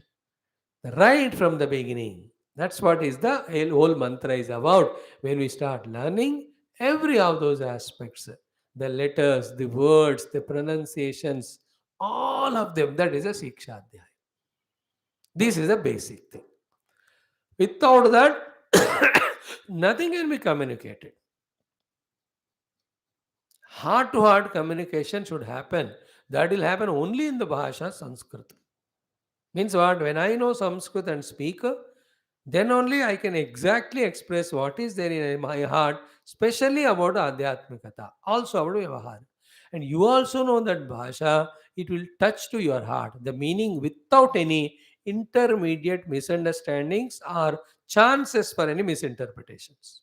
Right from the beginning. That's what is the whole mantra is about. When we start learning every of those aspects, the letters, the words, the pronunciations, all of them, that is a Siksha Adhyayam. This is a basic thing. Without that, nothing can be communicated. Heart to heart communication should happen. That will happen only in the Bhasha Sanskrit. Means what? When I know Sanskrit and speak, then only I can exactly express what is there in my heart, especially about Adhyatmikata, also about Vyavahara. And you also know that Bhasha, it will touch to your heart, the meaning without any intermediate misunderstandings or chances for any misinterpretations.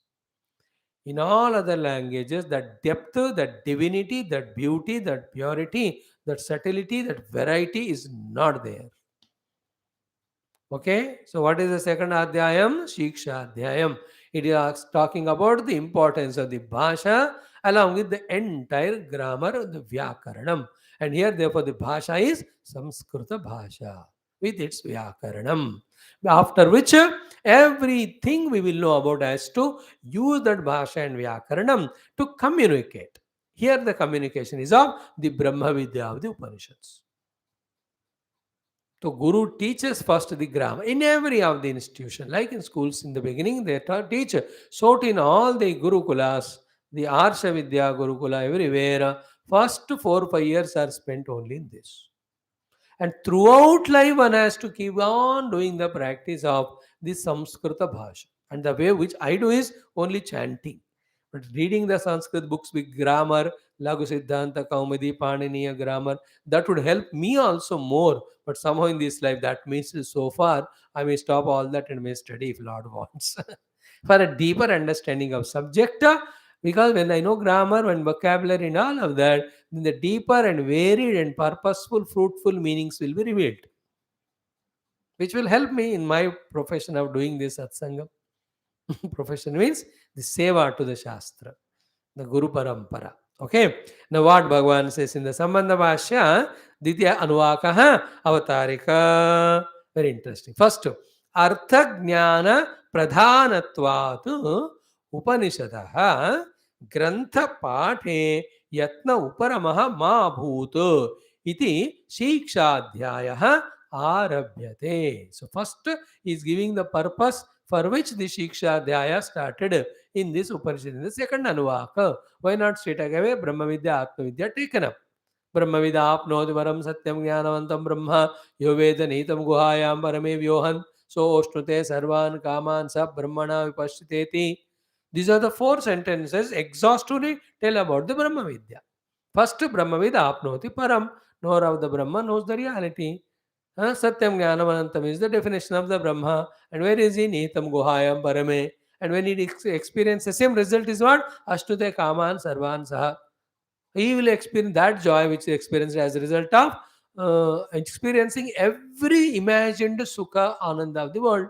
In all other languages, that depth, that divinity, that beauty, that purity, that subtlety, that variety is not there. Okay, so what is the second adhyayam? Shiksha adhyayam. It is talking about the importance of the bhasha along with the entire grammar of the vyakaranam. And here, therefore, the bhasha is Samskrita bhasha with its vyakaranam. After which, everything we will know about as to use that bhasha and vyakaranam to communicate. Here, the communication is of the Brahma Vidya of the Upanishads. So Guru teaches first the grammar in every of the institution. Like in schools in the beginning, they teach. So in all the Gurukulas, the Arsha Vidya Gurukula, everywhere, first 4 or 5 years are spent only in this. And throughout life, one has to keep on doing the practice of the Samskrita Bhasha. And the way which I do is only chanting. But reading the Sanskrit books with grammar, Lagu Siddhanta, Kaumadi, Paniniya grammar, that would help me also more. But somehow in this life, that means so far, I may stop all that and may study if Lord wants. For a deeper understanding of subject, because when I know grammar and vocabulary and all of that, then the deeper and varied and purposeful, fruitful meanings will be revealed, which will help me in my profession of doing this satsangam. Profession means the seva to the Shastra, the Guru Parampara. Okay. Now what Bhagavan says in the Sambandha Bhashya, Ditya Anuvakaha Avatarika. Very interesting. First, Artha Jnana Pradhanatvat Upanishadaha Grantha Pathe Yatna Uparamaha Ma Bhut Iti Shikshadhyayaha Arabhyate. So first he is giving the purpose for which the Shiksha Dhyaya started in this Upanishad, in the second Anuvaka. Why not straight away Brahma Vidya, Atma Vidya taken up? Brahma Vidya apnoti varam satyam jnanavantam brahma yo veda nitam guhayam parame vyohan so oshnute sarvan kaman sa brahmana vipashyateti. These are the 4 sentences exhaustively tell about the Brahma Vidya. First, Brahma Vidya apnoti param. Knower of the Brahma knows the reality. Satyam Jnanavanantam is the definition of the Brahma. And where is he? Nitam Guhayam Parame. And when he experiences the same result is what? Ashtute Kaman Sarvan Saha. He will experience that joy which he experienced as a result of experiencing every imagined Sukha Ananda of the world.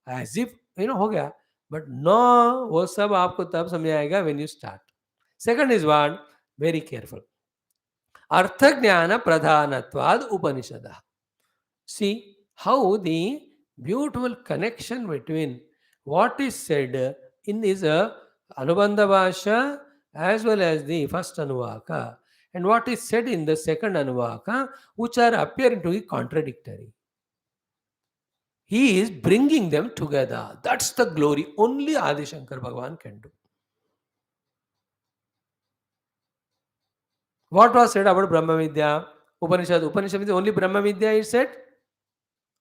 As if, हो गया. But no, वो सब आपको तब समझ आएगा when you start. Second is what? Very careful. अर्थ ज्ञान प्रधानत्वाद उपनिषद. See how the beautiful connection between what is said in this Anubandha Bhasha as well as the first Anuvaka and what is said in the second Anuvaka, which are appearing to be contradictory. He is bringing them together. That's the glory only Adi Shankar Bhagavan can do. What was said about Brahma Vidya? Upanishad is only Brahma Vidya is said.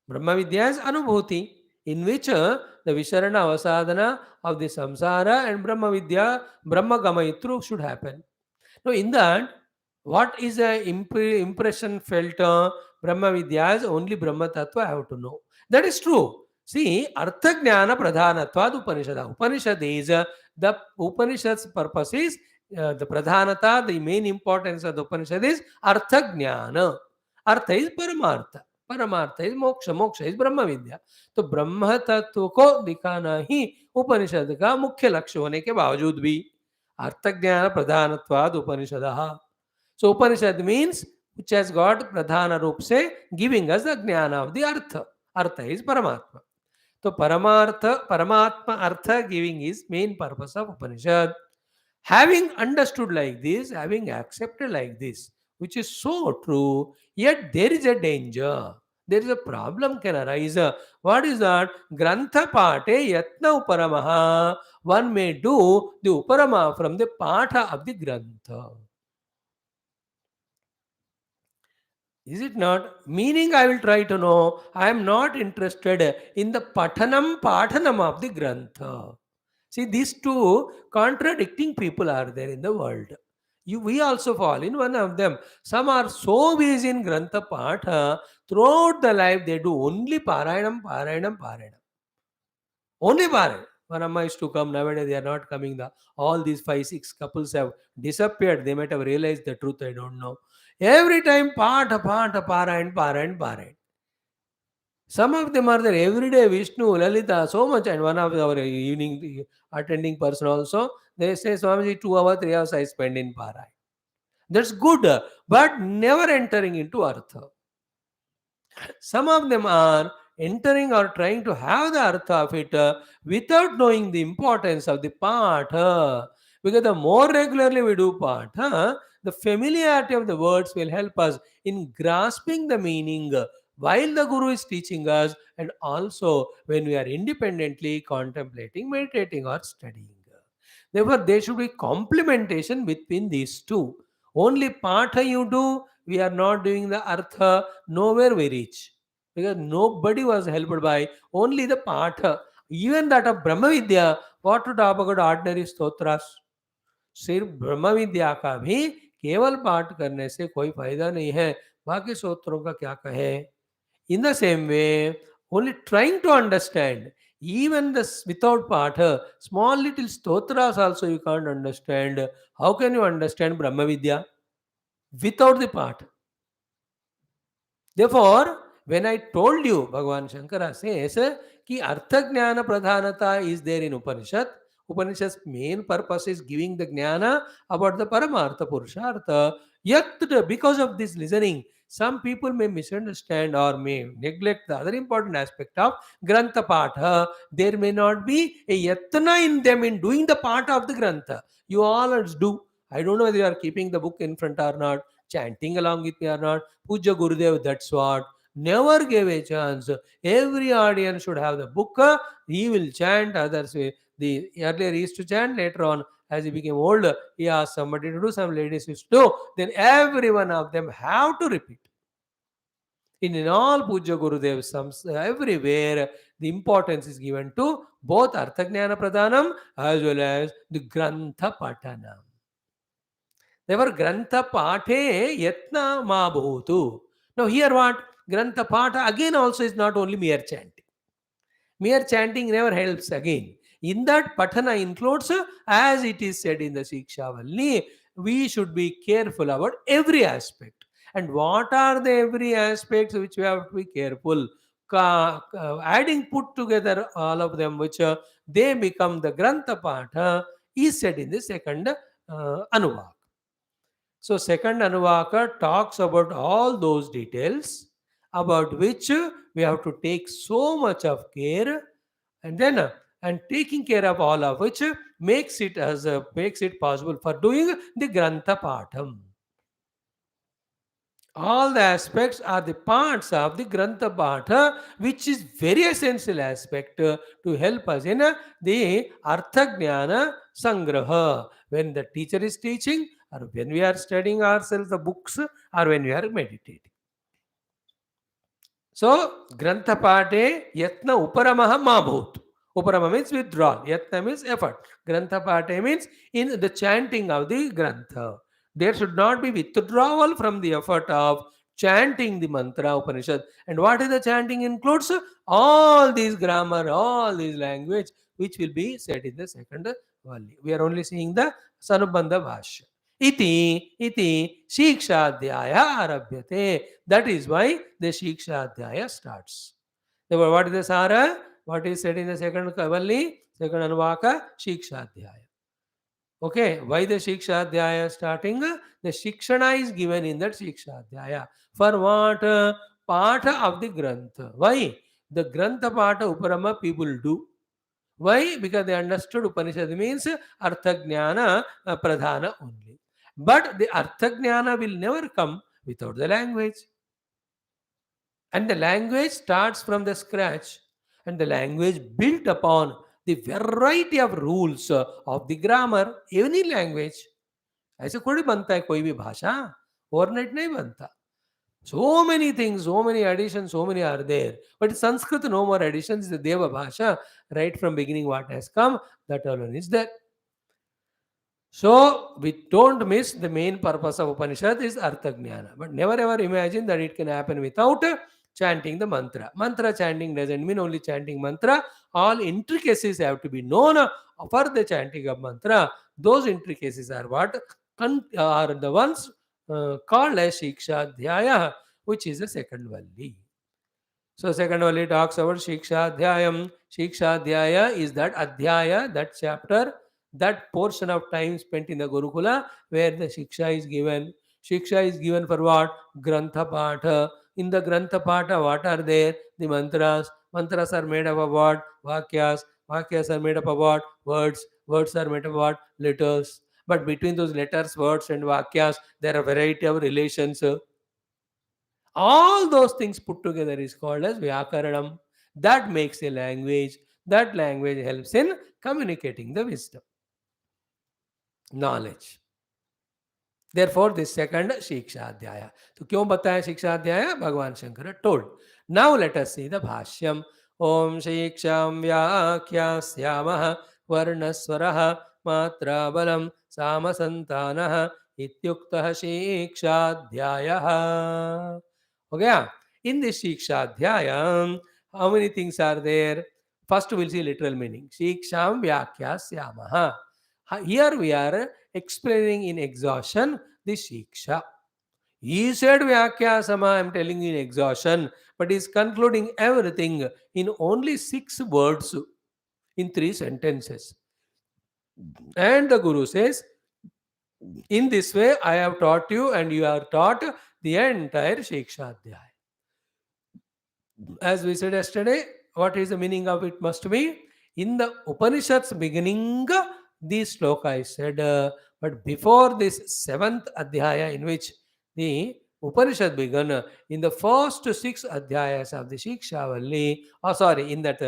Brahma Vidya is Anubhuti, in which the Visharana Avasadhana of the Samsara and Brahma Vidya, Brahma Gamayitru should happen. Now, in that, what is the impression felt? Brahma Vidya is only Brahma Tattva I have to know. That is true. See, Artha Jnana Pradhanatvad Upanishad. Upanishad is the Upanishad's purpose is the Pradhanata, the main importance of the Upanishad is Artha Jnana. Artha is Paramartha. परमार्थ is मोक्ष, मोक्ष is ब्रह्म विद्या. तो ब्रह्म तत्व को दिखाना ही उपनिषद का मुख्य लक्ष्य होने के बावजूद भी अर्थ ज्ञान प्रधानत्वाद उपनिषद. सो उपनिषद means which has got pradhana रूप से giving us the ज्ञान of the earth. Earth is परमात्मा. तो परमात्मा अर्थ giving is main purpose of Upanishad. Having understood like this, having accepted like this, which is so true, yet there is a danger. There is a problem can arise. What is that? Grantha pate yatna uparamaha. One may do the uparama from the patha of the grantha. Is it not? Meaning I will try to know. I am not interested in the pathanam of the grantha. See, these two contradicting people are there in the world. We also fall in one of them. Some are so busy in Grantha Patha, throughout the life they do only Parayanam. Only Parayanam. One Amma is to come, nowadays they are not coming. All these 5-6 couples have disappeared. They might have realized the truth, I don't know. Every time Patha, Parayan. Some of them are there every day, Vishnu, Lalita, so much. And one of our evening attending person also, they say, Swamiji, 2 hours, 3 hours I spend in Parayana. That's good, but never entering into Artha. Some of them are entering or trying to have the Artha of it without knowing the importance of the Patha. Because the more regularly we do Patha, the familiarity of the words will help us in grasping the meaning while the Guru is teaching us, and also when we are independently contemplating, meditating, or studying. Therefore, there should be complementation between these two. Only Patha you do, we are not doing the Artha, nowhere we reach. Because nobody was helped by only the Patha. Even that of Brahma Vidya, what to talk about ordinary stotras? सिर्फ ब्रह्म विद्या का भी केवल पाठ करने से कोई फायदा नहीं है. बाकी सूत्रों का क्या कहें. In the same way, only trying to understand, even this without patha, small little stotras also you can't understand. How can you understand Brahma Vidya without the patha? Therefore, when I told you, Bhagavan Shankara says कि अर्थ ज्ञान प्रधानता is there in Upanishad. Upanishad's main purpose is giving the jnana about the Paramartha Purushartha. Yet, because of this listening, some people may misunderstand or may neglect the other important aspect of Grantha Patha. There may not be a yatna in them in doing the Patha of the Grantha. You all do. I don't know whether you are keeping the book in front or not, chanting along with me or not. Puja Gurudev, that's what. Never gave a chance. Every audience should have the book. He will chant, others will. The earlier he used to chant, later on, as he became older, he asked somebody to do, some ladies used to do. Then every one of them have to repeat. In all Puja Gurudev, everywhere, the importance is given to both Arthajnana Pradhanam as well as the Grantha Patanam. Therefore, Grantha Pathe Yatna Ma Bhutu. Now, here what? Grantha Patha again also is not only mere chanting. Mere chanting never helps again. In that Patana includes, as it is said in the Siksha Valli, we should be careful about every aspect. And what are the every aspects which we have to be careful? Adding put together all of them, which they become the Grantha Patha, is said in the second Anuvaka. So, second Anuvaka talks about all those details about which we have to take so much of care, and then and taking care of all of which makes it possible for doing the Grantha Patham. All the aspects are the parts of the Grantha Patha, which is very essential aspect to help us in the Artha Jnana Sangraha. When the teacher is teaching, or when we are studying ourselves the books, or when we are meditating. So, Grantha Pate Yatna Uparamaha Mabhut. Uparama means withdrawal. Yatna means effort. Grantha Pate means in the chanting of the Grantha. There should not be withdrawal from the effort of chanting the mantra Upanishad. And what is the chanting includes? All these grammar, all these language, which will be said in the second Valli. We are only seeing the Sanubandha Bhashya. Iti Shikshadhyaya Arabhyate. That is why the Shikshadhyaya starts. What is the Sara? What is said in the second Valli? Second Anuvaka, Shikshadhyaya. Okay, why the Shikshadhyaya starting? The Shikshana is given in that Shikshadhyaya. For what? Patha of the Grantha. Why? The Grantha Patha Uparama people do. Why? Because they understood Upanishad means Artha Jnana Pradhana only. But the Artha Jnana will never come without the language. And the language starts from the scratch. And the language built upon the variety of rules of the grammar. Any language. ऐसे थोड़ी बनता है कोई भी भाषा. Overnight नहीं बनता. So many things, so many additions, so many are there. But in Sanskrit, no more additions. The Deva Bhasha, right from beginning, what has come, that alone is there. So we don't miss the main purpose of Upanishad is Artha Jnana. But never ever imagine that it can happen without chanting the mantra. Mantra chanting doesn't mean only chanting mantra. All intricacies have to be known for the chanting of mantra. Those intricacies are what are the ones called as Siksha Dhyaya, which is the second Valli. So second Valli talks about Shiksha Adhyayam. Shiksha Adhyaya is that Adhyaya, that chapter, that portion of time spent in the Gurukula where the Shiksha is given. Shiksha is given for what? Grantha Patha. In the Grantha Patha, what are there? The mantras. Mantras are made up of what? Vakyas. Vakyas are made up of what? Words. Words are made up of what? Letters. But between those letters, words, and Vakyas, there are a variety of relations. All those things put together is called as Vyakaranam. That makes a language. That language helps in communicating the wisdom, knowledge. Therefore, this second Shiksha Adhyaya. So, क्यों बताया Shiksha Adhyaya? Bhagavan Shankara told. Now let us see the Bhashyam. Om Shiksham Vyakhyasyamasah Varnaswarah Matra Balam Samasantanah Ityuktah Shiksha Adhyaya. Okay? In this Shiksha Adhyayam, how many things are there? First, we'll see literal meaning. Shiksham Vyakhyasyamasah. Here we are explaining in exhaustion the Siksha. He said Vyakyasama, I am telling you in exhaustion, but he is concluding everything in only 6 words in 3 sentences. And the Guru says, in this way I have taught you and you are taught the entire Shiksha Adhyaya. As we said yesterday, what is the meaning of it must be? In the Upanishads beginning, this sloka is said, but before this 7th Adhyaya in which the Upanishad began, in the first 6 Adhyayas of the Shiksha Valli, in that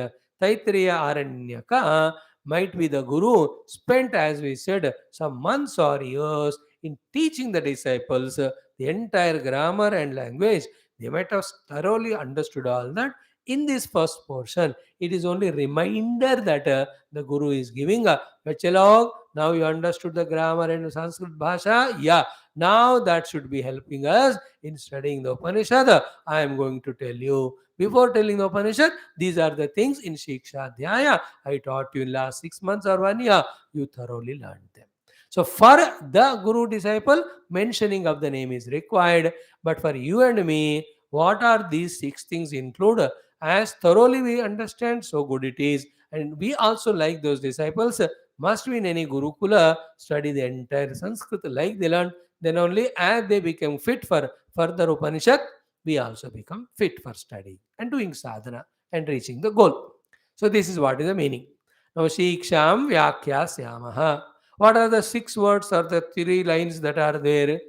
Taittiriya Aranyaka, might be the Guru spent, as we said, some months or years in teaching the disciples the entire grammar and language. They might have thoroughly understood all that. In this first portion, it is only reminder that the Guru is giving. Bachelog, now you understood the grammar and Sanskrit Bhasha. Yeah, now that should be helping us in studying the Upanishad. I am going to tell you. Before telling the Upanishad, these are the things in Shiksha Adhyaya I taught you in last 6 months or 1 year. You thoroughly learned them. So for the Guru disciple, mentioning of the name is required. But for you and me, what are these 6 things include? As thoroughly we understand, so good it is. And we also, like those disciples, must be in any Gurukula, study the entire Sanskrit like they learned. Then only as they become fit for further Upanishad, we also become fit for studying and doing sadhana and reaching the goal. So this is what is the meaning. Now, Shiksham Vyakhyasyamasah. What are the 6 words or the 3 lines that are there?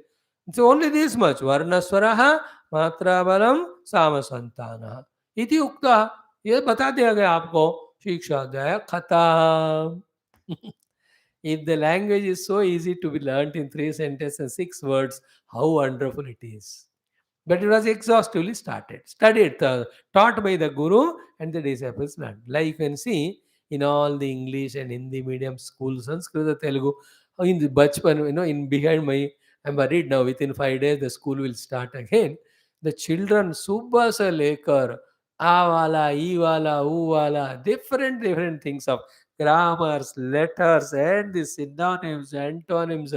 It's only this much. Varnaswaraha Matra Balam Samasantana. Iti Ukta. ये बता दिया गया आपको शिक्षा अध्याय खत्म. If the language is so easy to be learnt in 3 sentences and 6 words, how wonderful it is. But it was exhaustively studied, taught by the guru, and the disciples learned. Like you can see in all the English and Hindi medium schools, Sanskrit, Telugu, in the Bachpan, in behind my, I'm worried now, within 5 days, the school will start again. The children, Subha se lekar, A wala, E wala, U wala, different things of grammars, letters, and the synonyms, antonyms,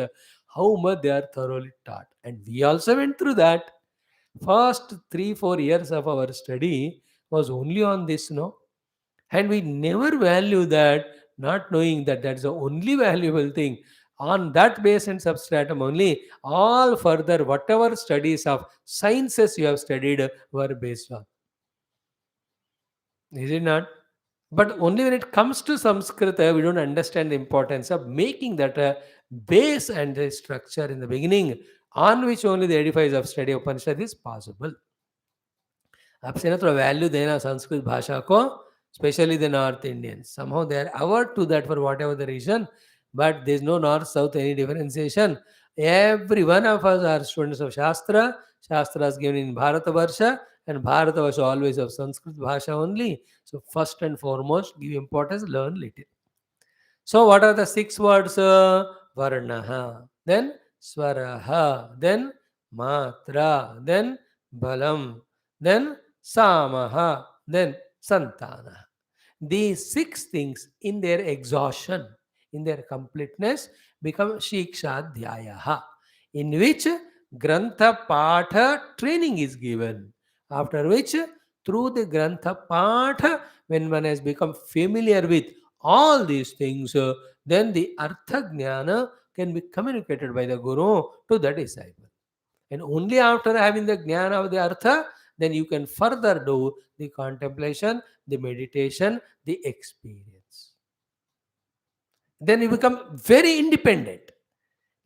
how much they are thoroughly taught. And we also went through that. First 3 4 years of our study was only on this, and we never value that, not knowing that that's the only valuable thing. On that base and substratum only, all further whatever studies of sciences you have studied were based on. Is it not? But only when it comes to Sanskrit, we don't understand the importance of making that base and the structure in the beginning, on which only the edifice of study of Upanishad is possible. आपसे ना थोड़ा value देना संस्कृत भाषा को, specially the north Indians. Somehow they are averse to that for whatever the reason, but there is no north south any differentiation. Every one of us are students of Shastra. Shastra is given in Bharatavarsha, and Bharatavarsha always of Sanskrit bhasha only. So first and foremost, give importance, learn little. So what are the 6 words? Varnaha, then Swaraha, then Matra, then Balam, then Samaha, then Santana. These 6 things in their exhaustion, in their completeness, become Shiksha Dhyayaha, in which Grantha Patha training is given. After which, through the Grantha Patha, when one has become familiar with all these things, then the Artha Jnana can be communicated by the Guru to the disciple. And only after having the Jnana of the Artha, then you can further do the contemplation, the meditation, the experience. Then you become very independent.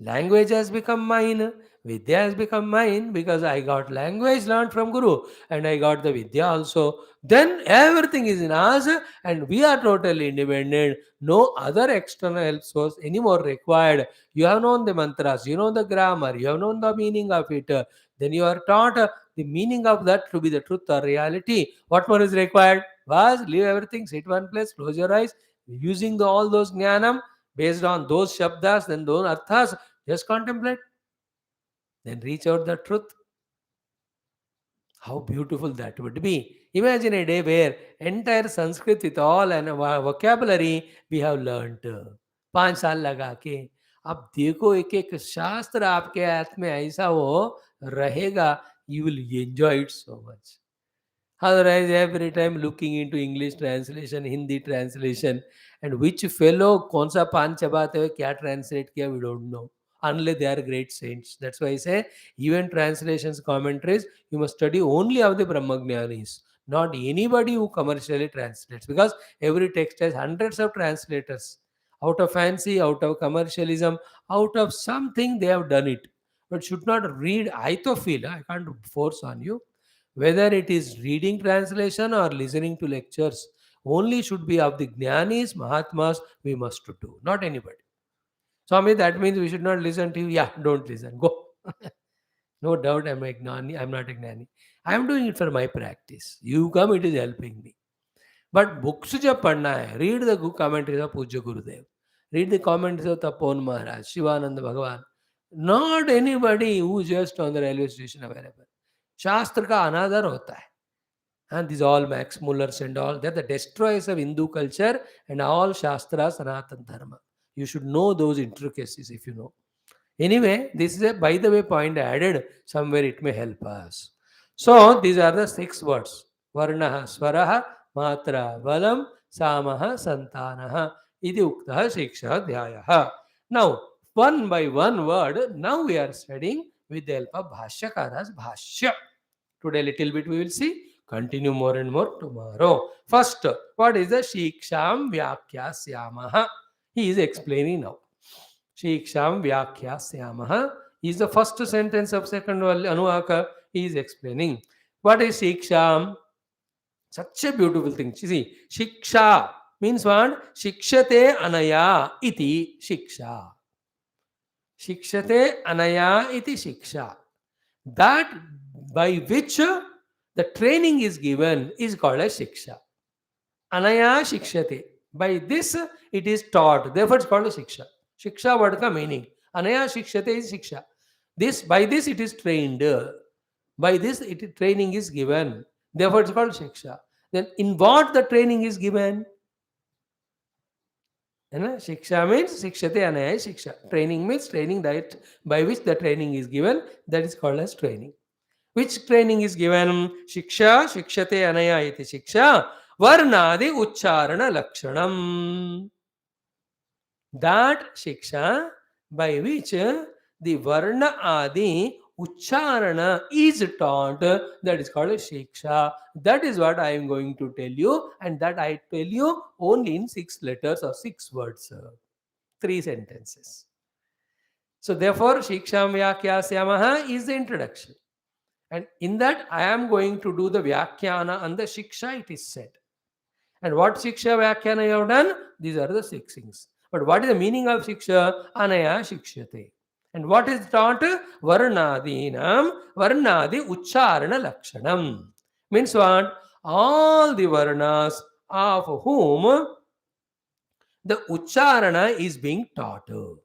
Language has become mine. Vidya has become mine because I got language learned from Guru and I got the Vidya also. Then everything is in us and we are totally independent. No other external help source anymore required. You have known the mantras, you know the grammar, you have known the meaning of it. Then you are taught the meaning of that to be the truth or reality. What more is required? Was leave everything, sit one place, close your eyes, using all those jnanam based on those shabdas, then those arthas, just contemplate, then reach out the truth. How beautiful that would be. Imagine a day where entire Sanskrit with all and vocabulary we have learnt. 5 साल लगा के अब देखो एक एक शास्त्र आपके हाथ में ऐसा वो रहेगा, you will enjoy it so much. Otherwise, every time looking into English translation, Hindi translation, and which fellow कौन सा पान चबाते हुए क्या translate किया, we don't know. Unless they are great saints. That's why I say, even translations, commentaries, you must study only of the Brahmagyanis, not anybody who commercially translates. Because every text has hundreds of translators. Out of fancy, out of commercialism, out of something they have done it. But should not read, I to feel, I can't force on you, whether it is reading translation or listening to lectures, only should be of the Jnanis, Mahatmas, we must do, not anybody. Swami, that means we should not listen to you. Yeah, don't listen. Go. No doubt I'm a gnani. I'm not a gnani. I'm doing it for my practice. You come, it is helping me. But books जब पढ़ना है, read the commentaries of Pujya Gurudev. Read the commentaries of Tapon Maharaj, Shivananda Bhagavan. Not anybody who is just on the railway station available. शास्त्र का अनादर होता है. And these all Max Mullers and all, they're the destroyers of Hindu culture and all Shastra Sanatan Dharma. You should know those intricacies if you know. Anyway, this is a by the way point added, somewhere it may help us. So these are the 6 words. Varnaha, Swaraha, Matra, Valam, Samaha, Santanaha. Idi Uktaha, Shiksha, Dhyayaha. Now, one by one word, now we are studying with the help of Bhashyakara's Bhashya. Today little bit we will see. Continue more and more tomorrow. First, what is the Shiksham Vyakyasyamaha? He is explaining now. Shiksham Vyakyasyamaha is the first sentence of second Anuvaka. He is explaining. What is Shiksham? Such a beautiful thing. See, Shiksha. means what? Shikshate anaya iti shiksha. Shikshate anaya iti shiksha. That by which the training is given is called as shiksha. Anaya shikshate. By this it is taught. Therefore it's called as shiksha. Shiksha word ka meaning. Anaya shikshate is shiksha. This by this it is trained. By this training is given. Therefore it's called shiksha. Then in what the training is given? Shiksha means shikshate anaya shiksha. Training means training that by which the training is given. That is called as training. Which training is given? Shiksha, shikshate anaya iti shiksha, varnadi ucharana lakshanam. That shiksha by which the varna adi ucharana is taught, that is called a shiksha. That is what I am going to tell you, and that I tell you only in 6 letters or 6 words, 3 sentences. So therefore, shiksham vyakyasyamaha is the introduction. And in that, I am going to do the Vyakhyana and the Shiksha, it is said. And what Shiksha Vyakhyana you have done? These are the 6 things. But what is the meaning of Shiksha? Anaya Shikshate. And what is taught? Varnadinam, Varnadi Ucharana Lakshanam. Means what? All the Varnas of whom the Ucharana is being taught. The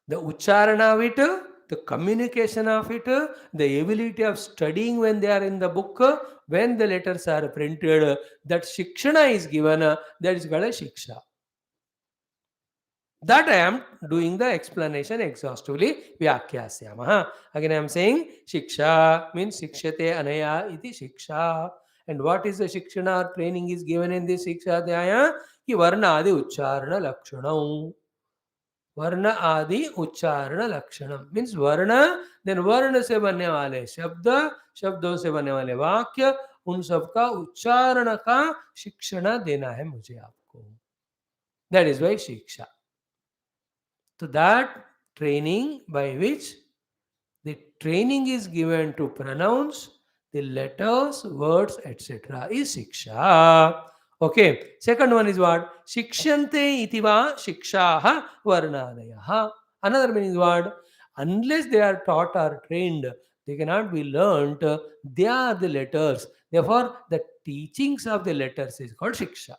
Ucharana of it, the communication of it, the ability of studying when they are in the book, when the letters are printed, that shikshana is given, that is called a shiksha. That I am doing the explanation exhaustively. Vyakyasyamaha. Again I am saying shiksha means shikshate anaya iti shiksha. And what is the shikshana or training is given in this shiksha adhyaya? Ki varna adi ucharana lakshanam. वर्ण आदि उच्चारण लक्षणम means वर्ण, then वर्ण से बनने वाले शब्द, शब्दों से बनने वाले वाक्य, उन सब का उच्चारण का शिक्षण देना है मुझे आपको. दैट इज वाई शिक्षा. तो that training by which the training is given to pronounce the letters, words, etc. is Siksha. Okay. Second one is what? Shikshante itiva shikshaha varnadayaha. Another meaning is what? Unless they are taught or trained, they cannot be learnt. They are the letters. Therefore, the teachings of the letters is called Shiksha.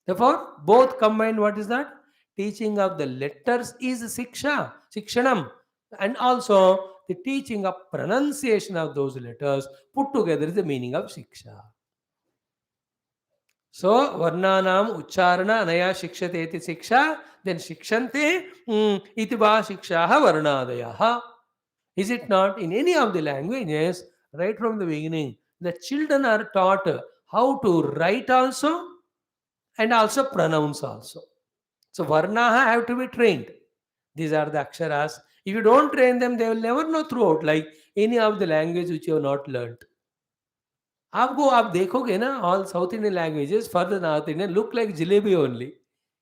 Therefore, both combined, what is that? Teaching of the letters is Siksha, Sikshanam. And also, the teaching of pronunciation of those letters put together is the meaning of Siksha. So, Varnanam Ucharana Anaya Shikshate iti Siksha, then Shikshante iti va Shikshaha Varnadayaha. Is it not? In any of the languages, right from the beginning, the children are taught how to write also and also pronounce also. So Varnaha have to be trained. These are the Aksharas. If you don't train them, they will never know throughout, like any of the language which you have not learnt. आपको आप देखोगे ना, all South Indian languages, further North Indian look like jalebi only.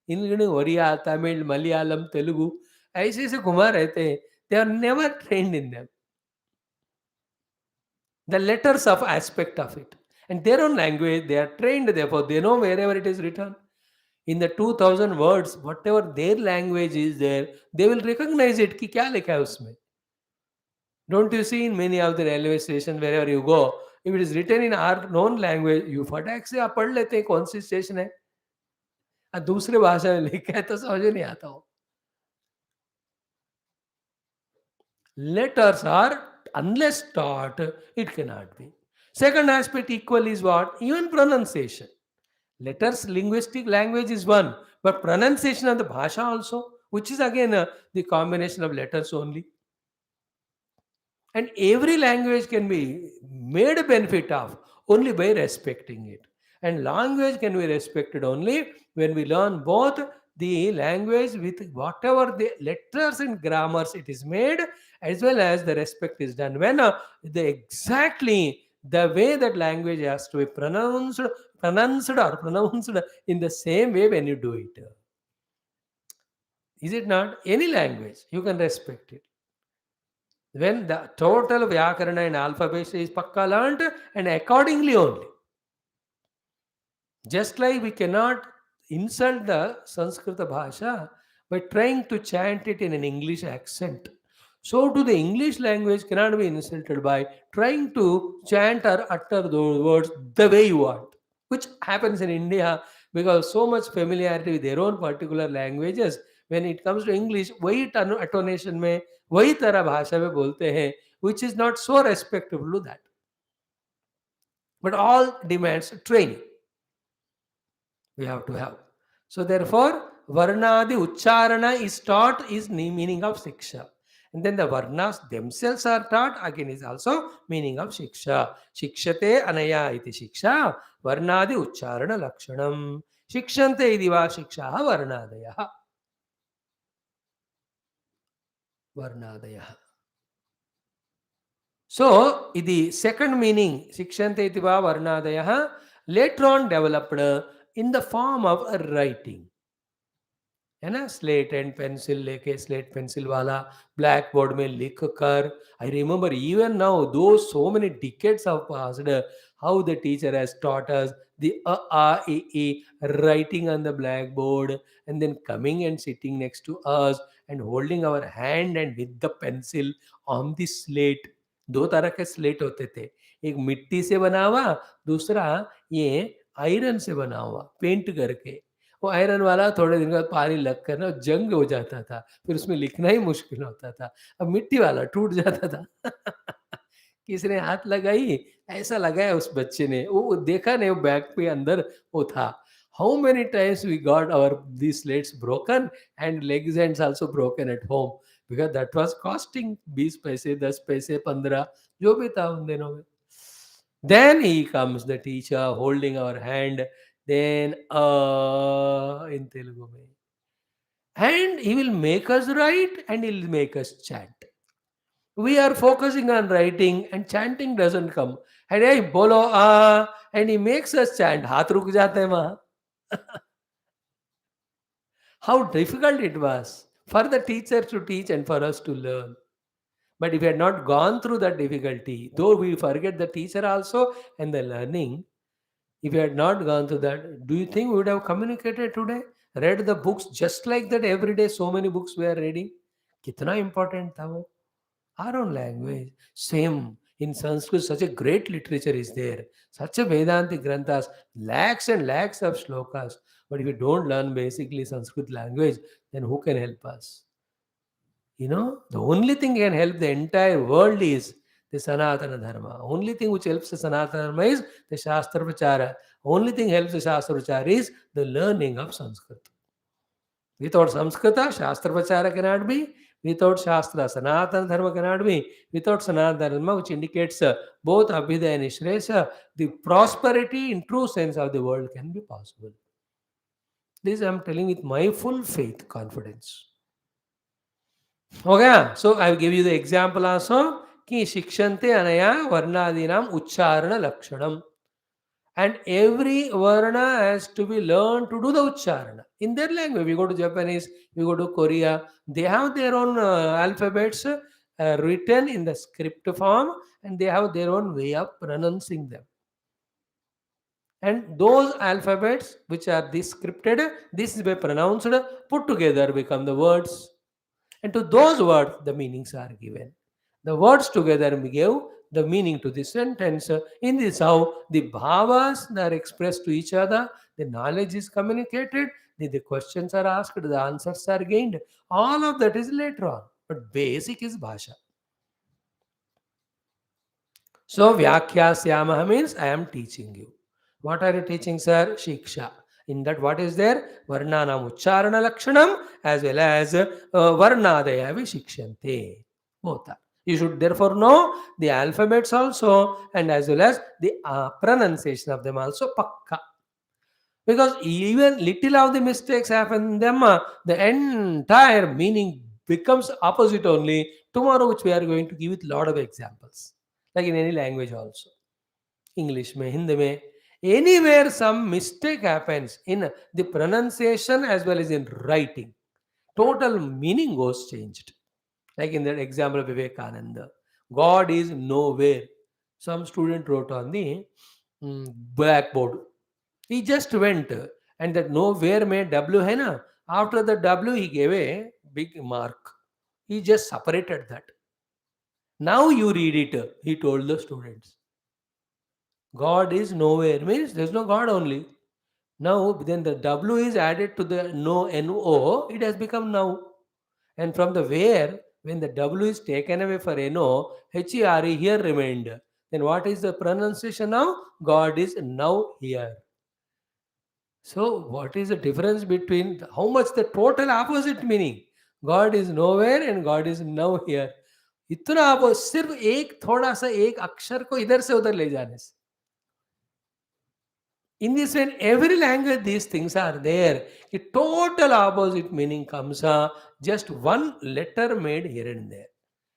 Including Oriya, Tamil, Malayalam, Telugu, ऐसे ऐसे घुमा रहते हैं. They are never trained in them. The letters of aspect of it. And their own language, they are trained, therefore they know wherever it is written. In the 2000 words, whatever their language is there, they will recognize it कि क्या लिखा है उसमें. Don't you see in many of the railway stations, wherever you go, if it is written in our known language, you फटाक से आप पढ़ लेते हैं कौन सी स्टेशन है. दूसरे भाषा में लिखा है तो समझ नहीं आता हो. Letters are, unless taught, it cannot be. Second aspect equal is what? Even pronunciation. Letters, linguistic language is one, but pronunciation of the bhasha also, which is again the combination of letters only. And every language can be made a benefit of only by respecting it. And language can be respected only when we learn both the language with whatever the letters and grammars it is made, as well as the respect is done. When the exactly the way that language has to be pronounced in the same way when you do it. Is it not? Any language, you can respect it. When the total Vyakarana and alphabet is pakka learnt, and accordingly only. Just like we cannot insult the Sanskrita Bhasha by trying to chant it in an English accent. So to the English language cannot be insulted by trying to chant or utter those words the way you want, which happens in India because so much familiarity with their own particular languages. When it comes to English, वही अटोनेशन में वही तरह भाषा में बोलते हैं, which is not so respectable to that. But all demands training. We have to have. So therefore, Varnadi Ucharana is taught is meaning of Siksha. And then the Varnas themselves are taught again is also meaning of Siksha. Shikshate Anaya iti Siksha. Varnadi Ucharana Lakshanam. Shikshante idiva Shiksha Varnadaya. Varnadaya. So, the second meaning, Shikshante idiva Varnadaya, later on developed in the form of a writing. है ना, slate and pencil लेके slate pencil वाला black board में लिख कर, I remember even now दो so many decades have passed, how the teacher has taught us the a writing on the blackboard and then coming and sitting next to us and holding our hand and with the pencil on the slate. दो तरह के slate होते थे, एक मिट्टी से बना हुआ, दूसरा ये आयरन से बना हुआ पेंट करके. वो आयरन वाला थोड़े दिन बाद पानी लगकर ना जंग हो जाता था, फिर उसमें लिखना ही मुश्किल होता था. अब मिट्टी वाला टूट जाता था. किसी ने हाथ लगाई, ऐसा लगाया उस बच्चे ने, वो देखा नहीं, वो बैग पे अंदर वो था. How many times we got our this slates broken and legs hands also broken at home because that was costing 20 paise 10 पैसे 15 जो भी था उन दिनों में. Then he comes, the teacher, holding our hand, then in Telugu. And he will make us write and he will make us chant. We are focusing on writing and chanting doesn't come. And hey, bolo and he makes us chant. Haath ruk jate hain wahan. How difficult it was for the teacher to teach and for us to learn. But if we had not gone through that difficulty, though we forget the teacher also and the learning, if we had not gone through that, do you think we would have communicated today? Read the books just like that every day, so many books we are reading. Kitna important tha wo? Our own language. Same. In Sanskrit, such a great literature is there. Such a Vedanti Granthas, lakhs and lakhs of shlokas. But if you don't learn basically Sanskrit language, then who can help us? You know, the only thing can help the entire world is the Sanatana Dharma. Only thing which helps the Sanatana Dharma is the Shastra Prachara. Only thing helps the Shastra Prachara is the learning of Sanskrit. Without Samskrita, Shastra Prachara cannot be. Without Shastra, Sanatana Dharma cannot be. Without Sanatana Dharma, which indicates both Abhidha and Ishresha, the prosperity in true sense of the world can be possible. This I am telling with my full faith, confidence. Okay, so I will give you the example also. Ki shikshante anaya varnadinam uchcharana lakshanam. And every varna has to be learned to do the uchcharana in their language. We go to Japanese, we go to Korea, they have their own alphabets written in the script form and they have their own way of pronouncing them. And those alphabets which are this scripted, this is by pronounced, put together become the words. And to those words, the meanings are given. The words together give the meaning to the sentence. In this how the bhavas are expressed to each other, the knowledge is communicated, the questions are asked, the answers are gained. All of that is later on. But basic is bhasha. So Vyakhyasyaamaha means I am teaching you. What are you teaching, sir? Shiksha. In that, what is there? Varnanam Uchcharana Lakshanam as well as Varnadaya Shikshante. Both are. You should therefore know the alphabets also and as well as the pronunciation of them also pakka. Because even little of the mistakes happen in them, the entire meaning becomes opposite only. Tomorrow, which we are going to give with lot of examples. Like in any language also. English mein, Hindi mein, anywhere some mistake happens in the pronunciation as well as in writing, total meaning goes changed. Like in that example of Vivekananda, God is nowhere. Some student wrote on the blackboard, He just went, and that nowhere made W hai na. After the W, he gave a big mark. He just separated that. Now you read it, he told the students. God is nowhere means there's no God only. Now, then the W is added to the no NO, it has become now. And from the where, when the W is taken away for NO, HERE here remained. Then what is the pronunciation now? God is now here. So, what is the difference between how much the total opposite meaning? God is nowhere and God is now here. इतना आप सिर्फ एक थोड़ा सा एक अक्षर को इधर से उधर ले जाने से. In this way, in every language, these things are there. A total opposite meaning comes. Just one letter made here and there.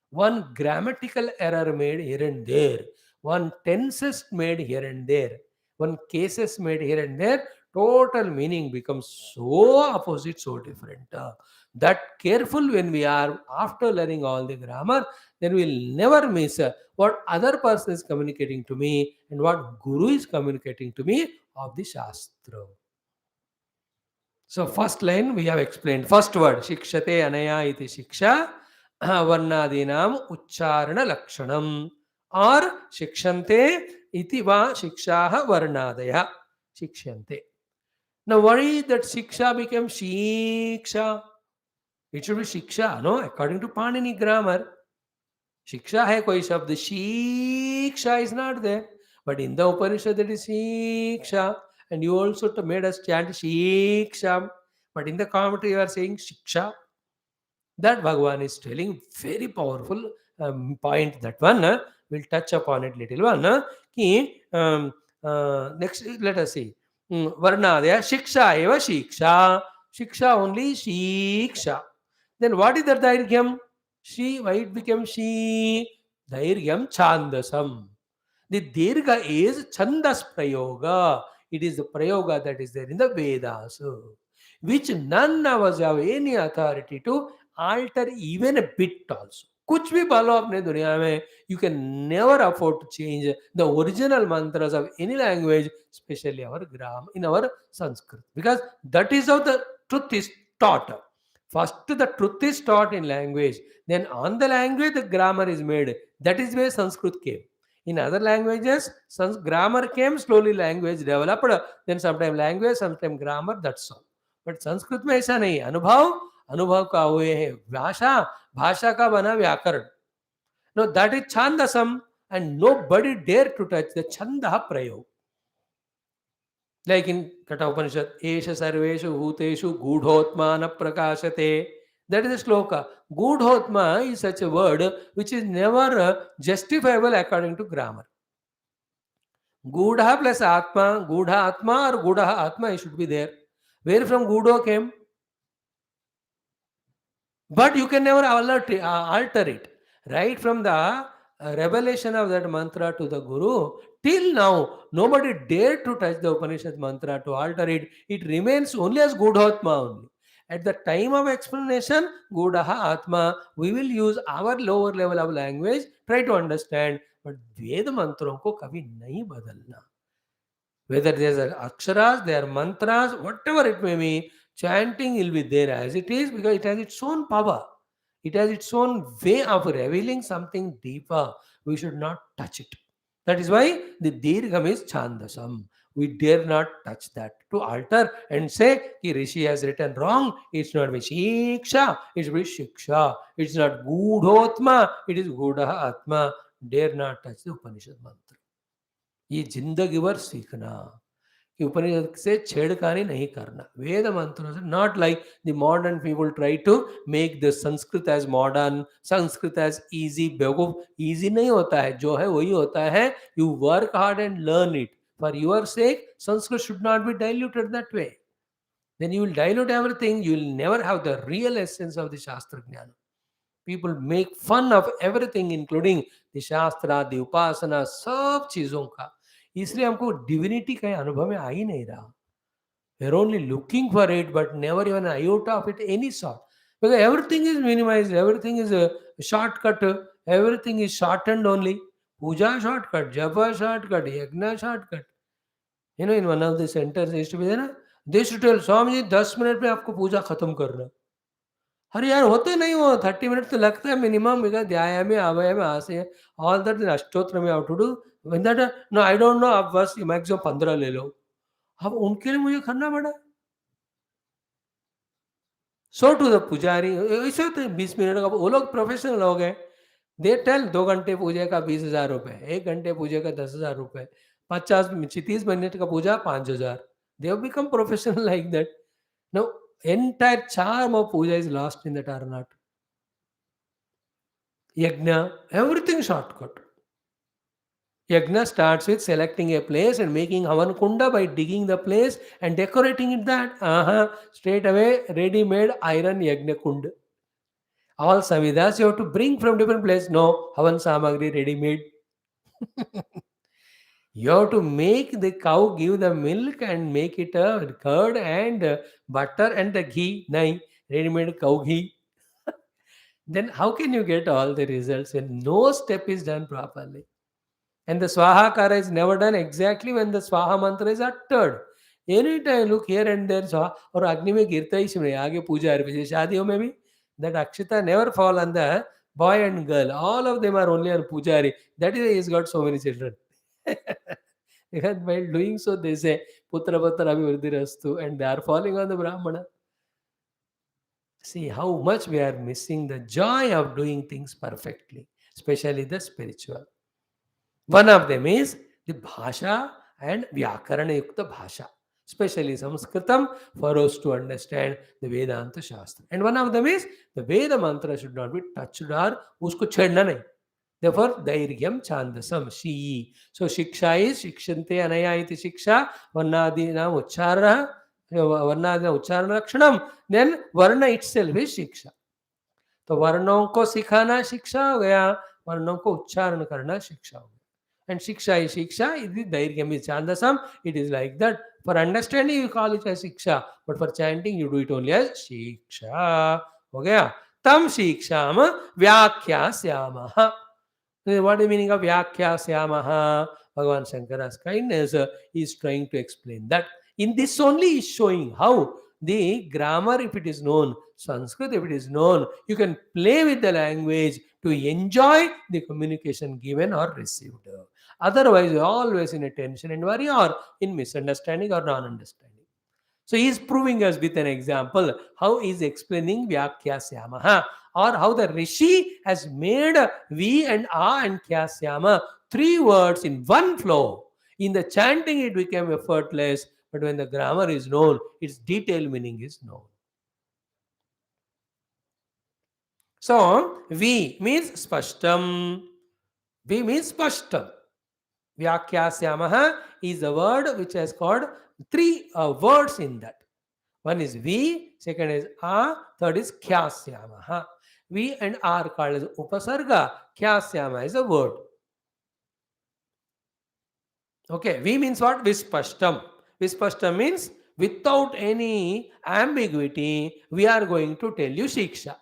One grammatical error made here and there. One tenses made here and there. One cases made here and there. Total meaning becomes so opposite, so different. That careful when we are after learning all the grammar, then we'll never miss what other person is communicating to me and what Guru is communicating to me of the Shastra. So, first line we have explained. First word, Shikshate Anaya iti Shiksha, Varnadinam Uchcharana Lakshanam, or Shikshante iti va Shikshaha Varnadaya. Shikshante. Now, why is that Siksha became Shiksha? It should be Shiksha, no? According to Panini grammar. शिक्षा है कोई शब्द, शिक्षा is not there, but in the Upanishad it is शिक्षा, and you also made us chant शिक्षा, but in the commentary you are saying शिक्षा. That Bhagavan is telling very powerful point. That one we'll touch upon it little one. Ki, next let us see. Varnadaya shiksha eva shiksha. Shiksha only shiksha. Then what is that Dairyam? She, why it became she? Dairyam Chandasam. The Dirgha is Chandas Prayoga. It is the Prayoga that is there in the Vedas, which none of us have any authority to alter even a bit also. कुछ भी पालो अपने दुनिया में, you can never afford to change the original mantras of any language, especially our grammar in our Sanskrit, because that is how the truth is taught. First, the truth is taught in language, then on the language the grammar is made. That is where Sanskrit came. In other languages, grammar came, slowly language developed, then sometimes language, sometimes grammar, that's all. But Sanskrit में ऐसा नहीं. अनुभव, अनुभव का हुए है भाषा, भाषा का बना व्याकरण. No that is chhandasam, and nobody dare to touch the chhanda prayoga. Like in Kathopanishad, एष सर्वेषु भूतेषु गूढ़ोत्मा न प्रकाशते. That is a sloka. Gudhotma is such a word which is never justifiable according to grammar. Gudha plus Atma, Gudha Atma or Gudha Atma, it should be there. Where from Gudo came? But you can never alter it. Right from the revelation of that mantra to the Guru, till now, nobody dared to touch the Upanishad mantra to alter it. It remains only as Gudhotma only. At the time of explanation, Gudaha Atma, we will use our lower level of language, try to understand. But Veda mantron ko kabhi nahi badalna. Whether there's aksharas, there are mantras, whatever it may be, chanting will be there as it is, because it has its own power. It has its own way of revealing something deeper. We should not touch it. That is why the Dirgham is Chandasam. We dare not touch that. To alter and say ki Rishi has written wrong, it's not Shiksha, it's Shiksha. It's not Gudhotma, it is Gudaha Atma. Dare not touch the Upanishad mantra. ये जिंदगी भर सीखना कि उपनिषद से छेड़खानी नहीं करना. वेद मंत्रों से, not like the modern people try to make the Sanskrit as modern, Sanskrit as easy. बेवकूफ, इजी नहीं होता है, जो है वही होता है. You work hard and learn it for your sake. Sanskrit should not be diluted that way. Then you will dilute everything. You will never have the real essence of the shastra gyan. People make fun of everything, including the शास्त्रा, the उपासना, सब चीजों का. इसलिए हमको divinity का अनुभव में आ ही नहीं रहा. We are only looking for it, but never even an iota of it any sort. Because everything is minimized, everything is a shortcut, everything is shortened only. Puja shortcut, japa shortcut, yagna shortcut. In one of the centers used to be there ना, they used to tell Swami ji 10 minute में आपको पूजा खत्म करना है। अरे यार होते नहीं वो 30 मिनट तो लगता है मिनिमम बिकॉज़ ध्यायामि, आवायामि, आसने ऑल दैट इन अष्टोत्र में how to do when that no I don't know आप बस मैक्सिमम 15 ले लो। अब उनके लिए मुझे करना पड़ा। सो टू द पुजारी ऐसे होते हैं 20 मिनट का वो लोग प्रोफेशनल हो गए। दे टेल 2 घंटे पूजे का 20,000 रुपए, 1 घंटे पूजे का 10,000 रुपए, 50 30 मिनट का पूजा 5,000। They have become professional like that. Now, entire charm of puja is lost in that or not. Yajna, everything shortcut. Yajna starts with selecting a place and making Havan Kunda by digging the place and decorating it that. Straight away, ready-made iron Yajna Kund. All Savidas you have to bring from different place. No, Havan Samagri ready-made. You have to make the cow give the milk and make it a curd and butter and the ghee. Nahi, ready-made cow ghee. Then how can you get all the results when no step is done properly? And the Swahakara is never done exactly when the Swaha mantra is uttered. Anytime look here and there, Swaha, or Agni में गिरता ही इसमें आगे पूजा है शादियों में भी that Akshita never fall on the boy and girl. All of them are only on Pujari. That is why he's got so many children. Because while doing so, they say Putra Putra Abhivriddhirastu and they are falling on the Brahmana. See how much we are missing the joy of doing things perfectly, especially the spiritual. One of them is the Bhasha and Vyakarana Yukta Bhasha, especially Sanskritam for us to understand the Vedanta Shastra. And one of them is the Veda mantra should not be touched or usko chedna nahi. Therefore, Dairyam Chandasam, Shi. So, Shiksha is Shikshante Anaya iti Shiksha, Varnadina Ucharana, Varnadina Ucharana Lakshanam. Then, Varna itself is Shiksha. तो वर्णों को सिखाना शिक्षा हो गया, वर्णों को उच्चारण करना शिक्षा हो गया. And Siksha is Siksha, it is Dairyam is Chandasam, it is like that. For understanding, you call it as Siksha, but for chanting, you do it only as Siksha. हो गया. Tam Siksham Vyakhyasyaamaha. What is the meaning of Vyakhyasyaamaha? Bhagavan Shankara's kindness is trying to explain that. In this only is showing how the grammar, if it is known, Sanskrit, if it is known, you can play with the language to enjoy the communication given or received. Otherwise, you're always in a tension and worry or in misunderstanding or non-understanding. So he is proving us with an example how he is explaining Vyakyasyamaha or how the Rishi has made V and A and Kyasyama 3 words in one flow. In the chanting, it became effortless, but when the grammar is known, its detailed meaning is known. So, V means Spashtam. V means Spashtam. Vyakyasyamaha is a word which has got 3 words in that. One is V, second is A, third is Kyasyamaha. V and A are called as Upasarga. Kyasyama is a word. Okay, V means what? Vispashtam. Vispashtam means without any ambiguity, we are going to tell you Siksha.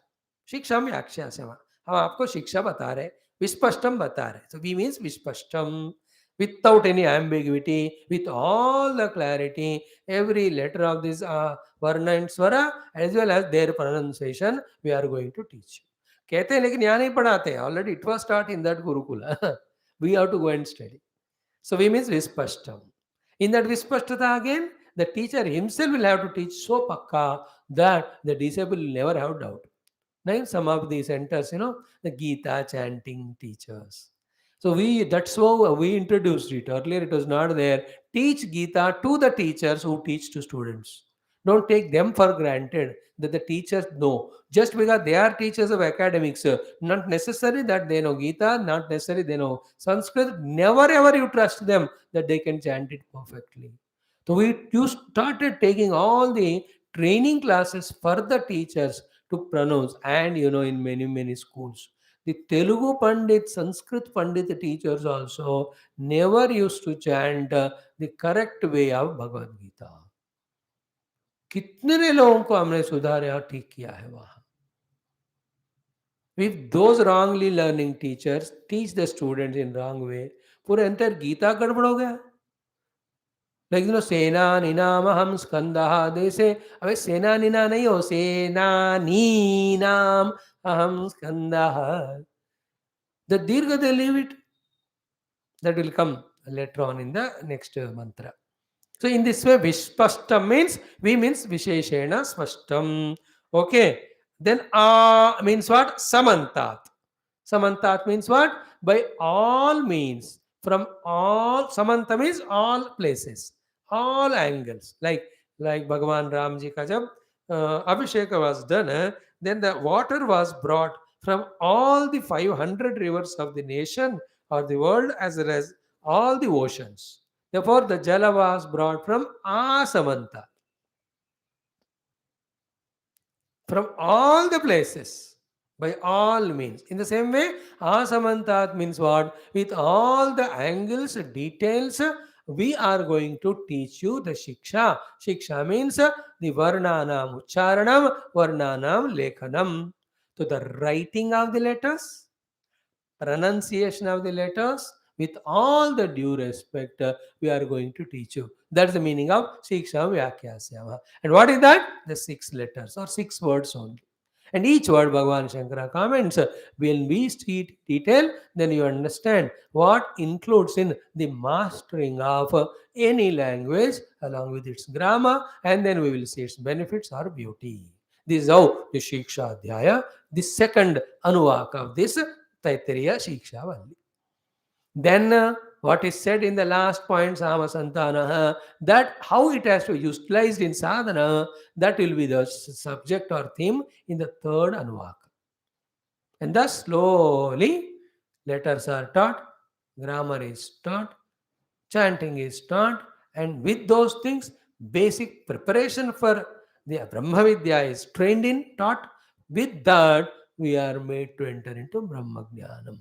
शिक्षा में अक्षयास्यम हम आपको शिक्षा बता रहे विस्पष्टम बता रहे so V means विस्पष्टम without any ambiguity with all the clarity every letter of this varna and swara as well as their pronunciation we are going to teach कहते हैं लेकिन यहाँ नहीं पढ़ाते already it was taught in that gurukula we have to go and study so V means vispashtam in that vispashtata again the teacher himself will have to teach so pakka that the disciple will never have doubt. Name some of the centers, the Gita chanting teachers. So that's how we introduced it. Earlier it was not there. Teach Gita to the teachers who teach to students. Don't take them for granted that the teachers know. Just because they are teachers of academics, not necessary that they know Gita, not necessary they know Sanskrit. Never ever you trust them that they can chant it perfectly. So you started taking all the training classes for the teachers to pronounce and in many schools the Telugu Pandit, Sanskrit Pandit teachers also never used to chant the correct way of Bhagavad Gita. कितने लोगों को हमने सुधारा और ठीक किया है वहां. If those wrongly learning teachers teach the students in wrong way, पूरा entire गीता गड़बड़ हो गया. Like Sena Ninamaham Skandaha. They say, Abe Sena Nina nahi ho, Sena Ninam Aham Skandaha. The Dirgha they leave it. That will come later on in the next mantra. So in this way, Vishpashtam means V means Visheshena Spashtam. Okay. Then means what? Samantat. Samantat means what? By all means. From all. Samanta means all places, all angles. Like Bhagavan Ramji ka jab Abhisheka was done, then the water was brought from all the 500 rivers of the nation or the world as well as all the oceans. Therefore, the Jala was brought from Asamanta, from all the places, by all means. In the same way, Asamantat means what? With all the angles, details, we are going to teach you the Shiksha. Shiksha means the Varnanam Ucharanam, Varnanam Lekhanam. So, the writing of the letters, pronunciation of the letters, with all the due respect, we are going to teach you. That's the meaning of Siksha Vyakyasyama. And what is that? The 6 letters or 6 words only. And each word, Bhagavan Shankara comments, when we see detail, then you understand what includes in the mastering of any language along with its grammar, and then we will see its benefits or beauty. This is how the Shiksha Adhyaya, the second Anuvaka of this Taittiriya Shiksha Valli. Then what is said in the last point, Samasantana, that how it has to be utilized in sadhana, that will be the subject or theme in the third Anuvaka. And thus slowly letters are taught, grammar is taught, chanting is taught, and with those things, basic preparation for the Brahma Vidya is trained in, taught. With that, we are made to enter into Brahma Jnanam.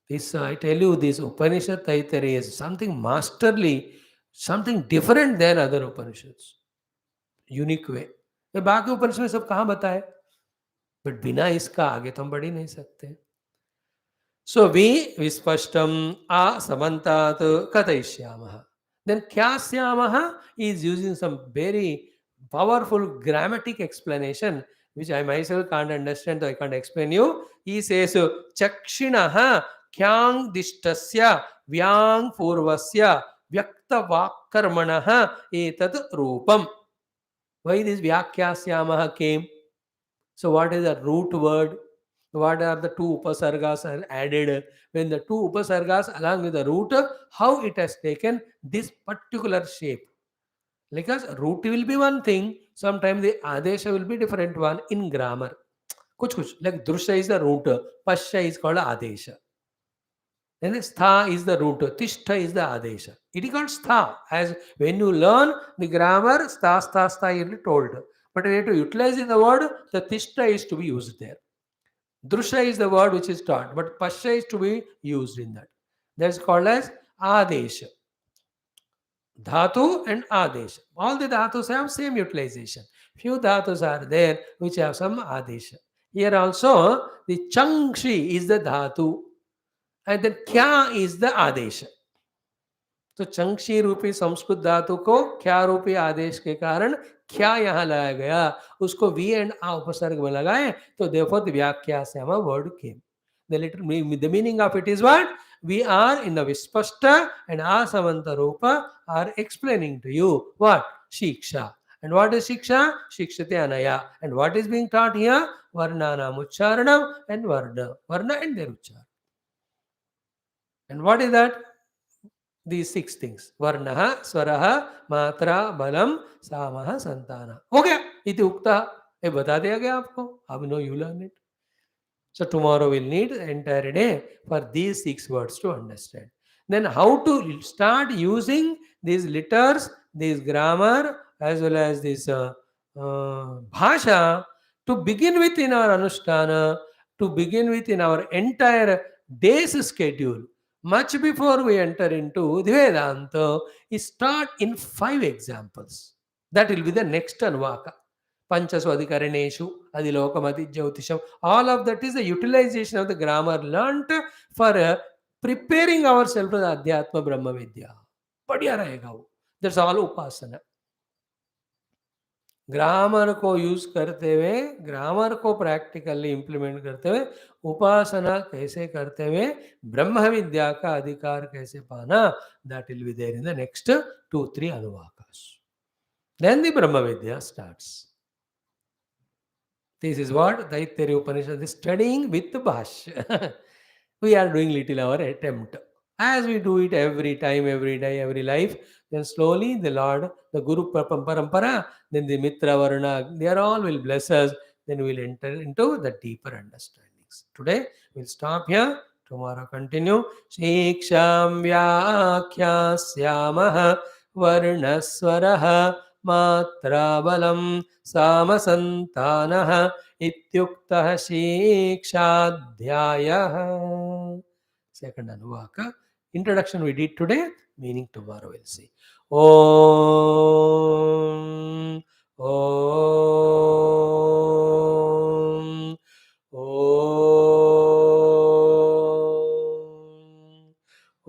This, I tell you, this Upanishad Taittiriya is something masterly, something different than other Upanishads. Unique way. ये बाकी उपनिषद में सब कहाँ बताए, but बिना इसका आगे तो हम बढ़ ही नहीं सकते. So we vispashtam asamantat katayishyamah. Then kyasyamah is using some very powerful grammatic explanation, which I myself can't understand, so I can't explain you. He says, chakshinaha kyang dishtasya vyang purvasya vyakta vakkarmanaha etat rupam. Why this vyakyasyamah came? So what is the root word? What are the 2 upasargas are added? When the 2 upasargas along with the root, how it has taken this particular shape? Because root will be one thing, sometimes the adesha will be different one in grammar. Kuch like drusha is the root, pasya is called adesha. Then stha is the root, tishta is the adesha. It is called stha. As when you learn the grammar, stha you will told. But when you have to utilize in the word, the tishta is to be used there. Drusha is the word which is taught, but pasya is to be used in that. That's called as adesha. Dhatu and adesha. All the dhatus have same utilization. Few dhatus are there which have some adesha. Here also, the changshi is the dhatu, and then kya is the adesha. तो चंक्षी रूपी संस्कृत धातु को क्या रूपी आदेश के कारण क्या यहाँ लाया गया, उसको वी एंड आ उपसर्ग में लगाए, तो therefore the व्याख्या से हम word came. The meaning of it is what? We are in the Vispashta and Asamanta Rupa are explaining to you what? Shiksha. And what is Shiksha? Shikshate Anaya. And what is being taught here? Varnanam Ucharanam and Varna. Varna and their Uchar. And what is that? These 6 things. Varnaha, Swaraha, Matra, Balam, Samaha, Santana. Okay. Iti Ukta. ये बता दिया गया आपको. How know you learn it? So tomorrow we'll need the entire day for these 6 words to understand. Then how to start using these letters, this grammar, as well as this bhasha to begin with in our anushtana, to begin with in our entire day's schedule. Much before we enter into the Vedanta, start in 5 examples. That will be the next Anuvaka. Panchaswadhikareneshu, Adilokamati Jyotisham. All of that is the utilization of the grammar learnt for preparing ourselves for the Adhyatma Brahma Vidya. बढ़िया रहेगा वो. That's all upasana. Grammar को use करते हुए, grammar को practically implement करते हुए, उपासना कैसे करते हुए ब्रह्म विद्या का अधिकार कैसे पाना, that will be there in the next 2-3 अनुवाकास. Then the Brahma Vidya starts. This is what Taittiriya Upanishad is studying with Bhashya. We are doing little our attempt. As we do it every time, every day, every life, then slowly the Lord, the Guru Parampara, then the Mitra Varuna, they are all will bless us. Then we will enter into the deeper understandings. Today, we'll stop here. Tomorrow continue. Shiksham Vyakhyasyamaha Varnaswaraha Matrabalam Samasantanah Ityuktah Shikshadhyayah. Second Anuvaka. Introduction we did today, meaning tomorrow we'll see. Om, Om, Om, Om, Om, Om, Om,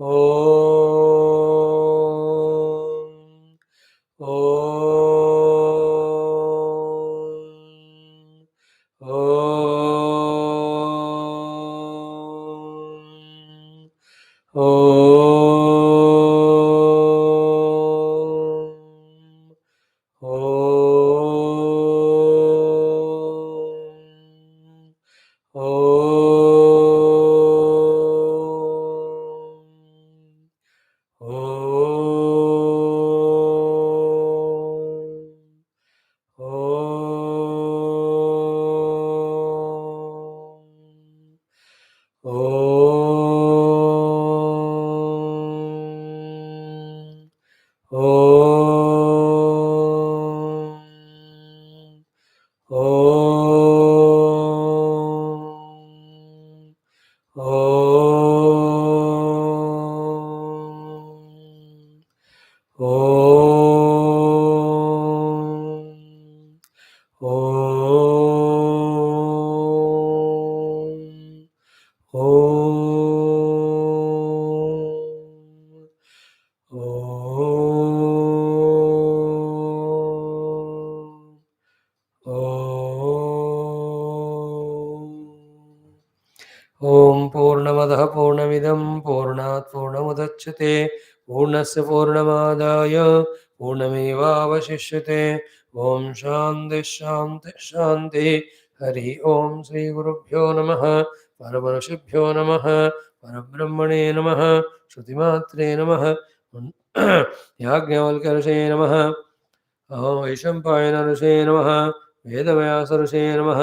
Om, Om Purnamadaha Purnamidam Purnat Purnamudachyate Purnasya Purnamadaya Purnamevavashishyate. Om Shanti Shanti Shanti. Hari Om Sri Gurubhyo Namaha Paramarashibhyo Namaha Parabrahmane Namaha Shrutimatre Namaha Yajnavalkya Namaha Vaishampayana ऋषये नमः वेदव्यास ऋषये नमः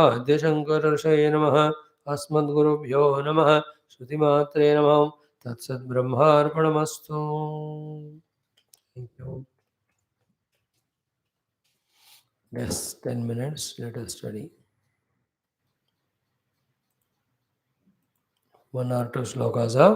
आद्यशङ्कर ऋषये नमः अस्मद्गुरुभ्यो नमः श्रुतिमात्रे नमः तत्सद्ब्रह्मार्पणमस्तु. Thank you. Yes, 10 minutes. Let us study 1 or 2 slokas of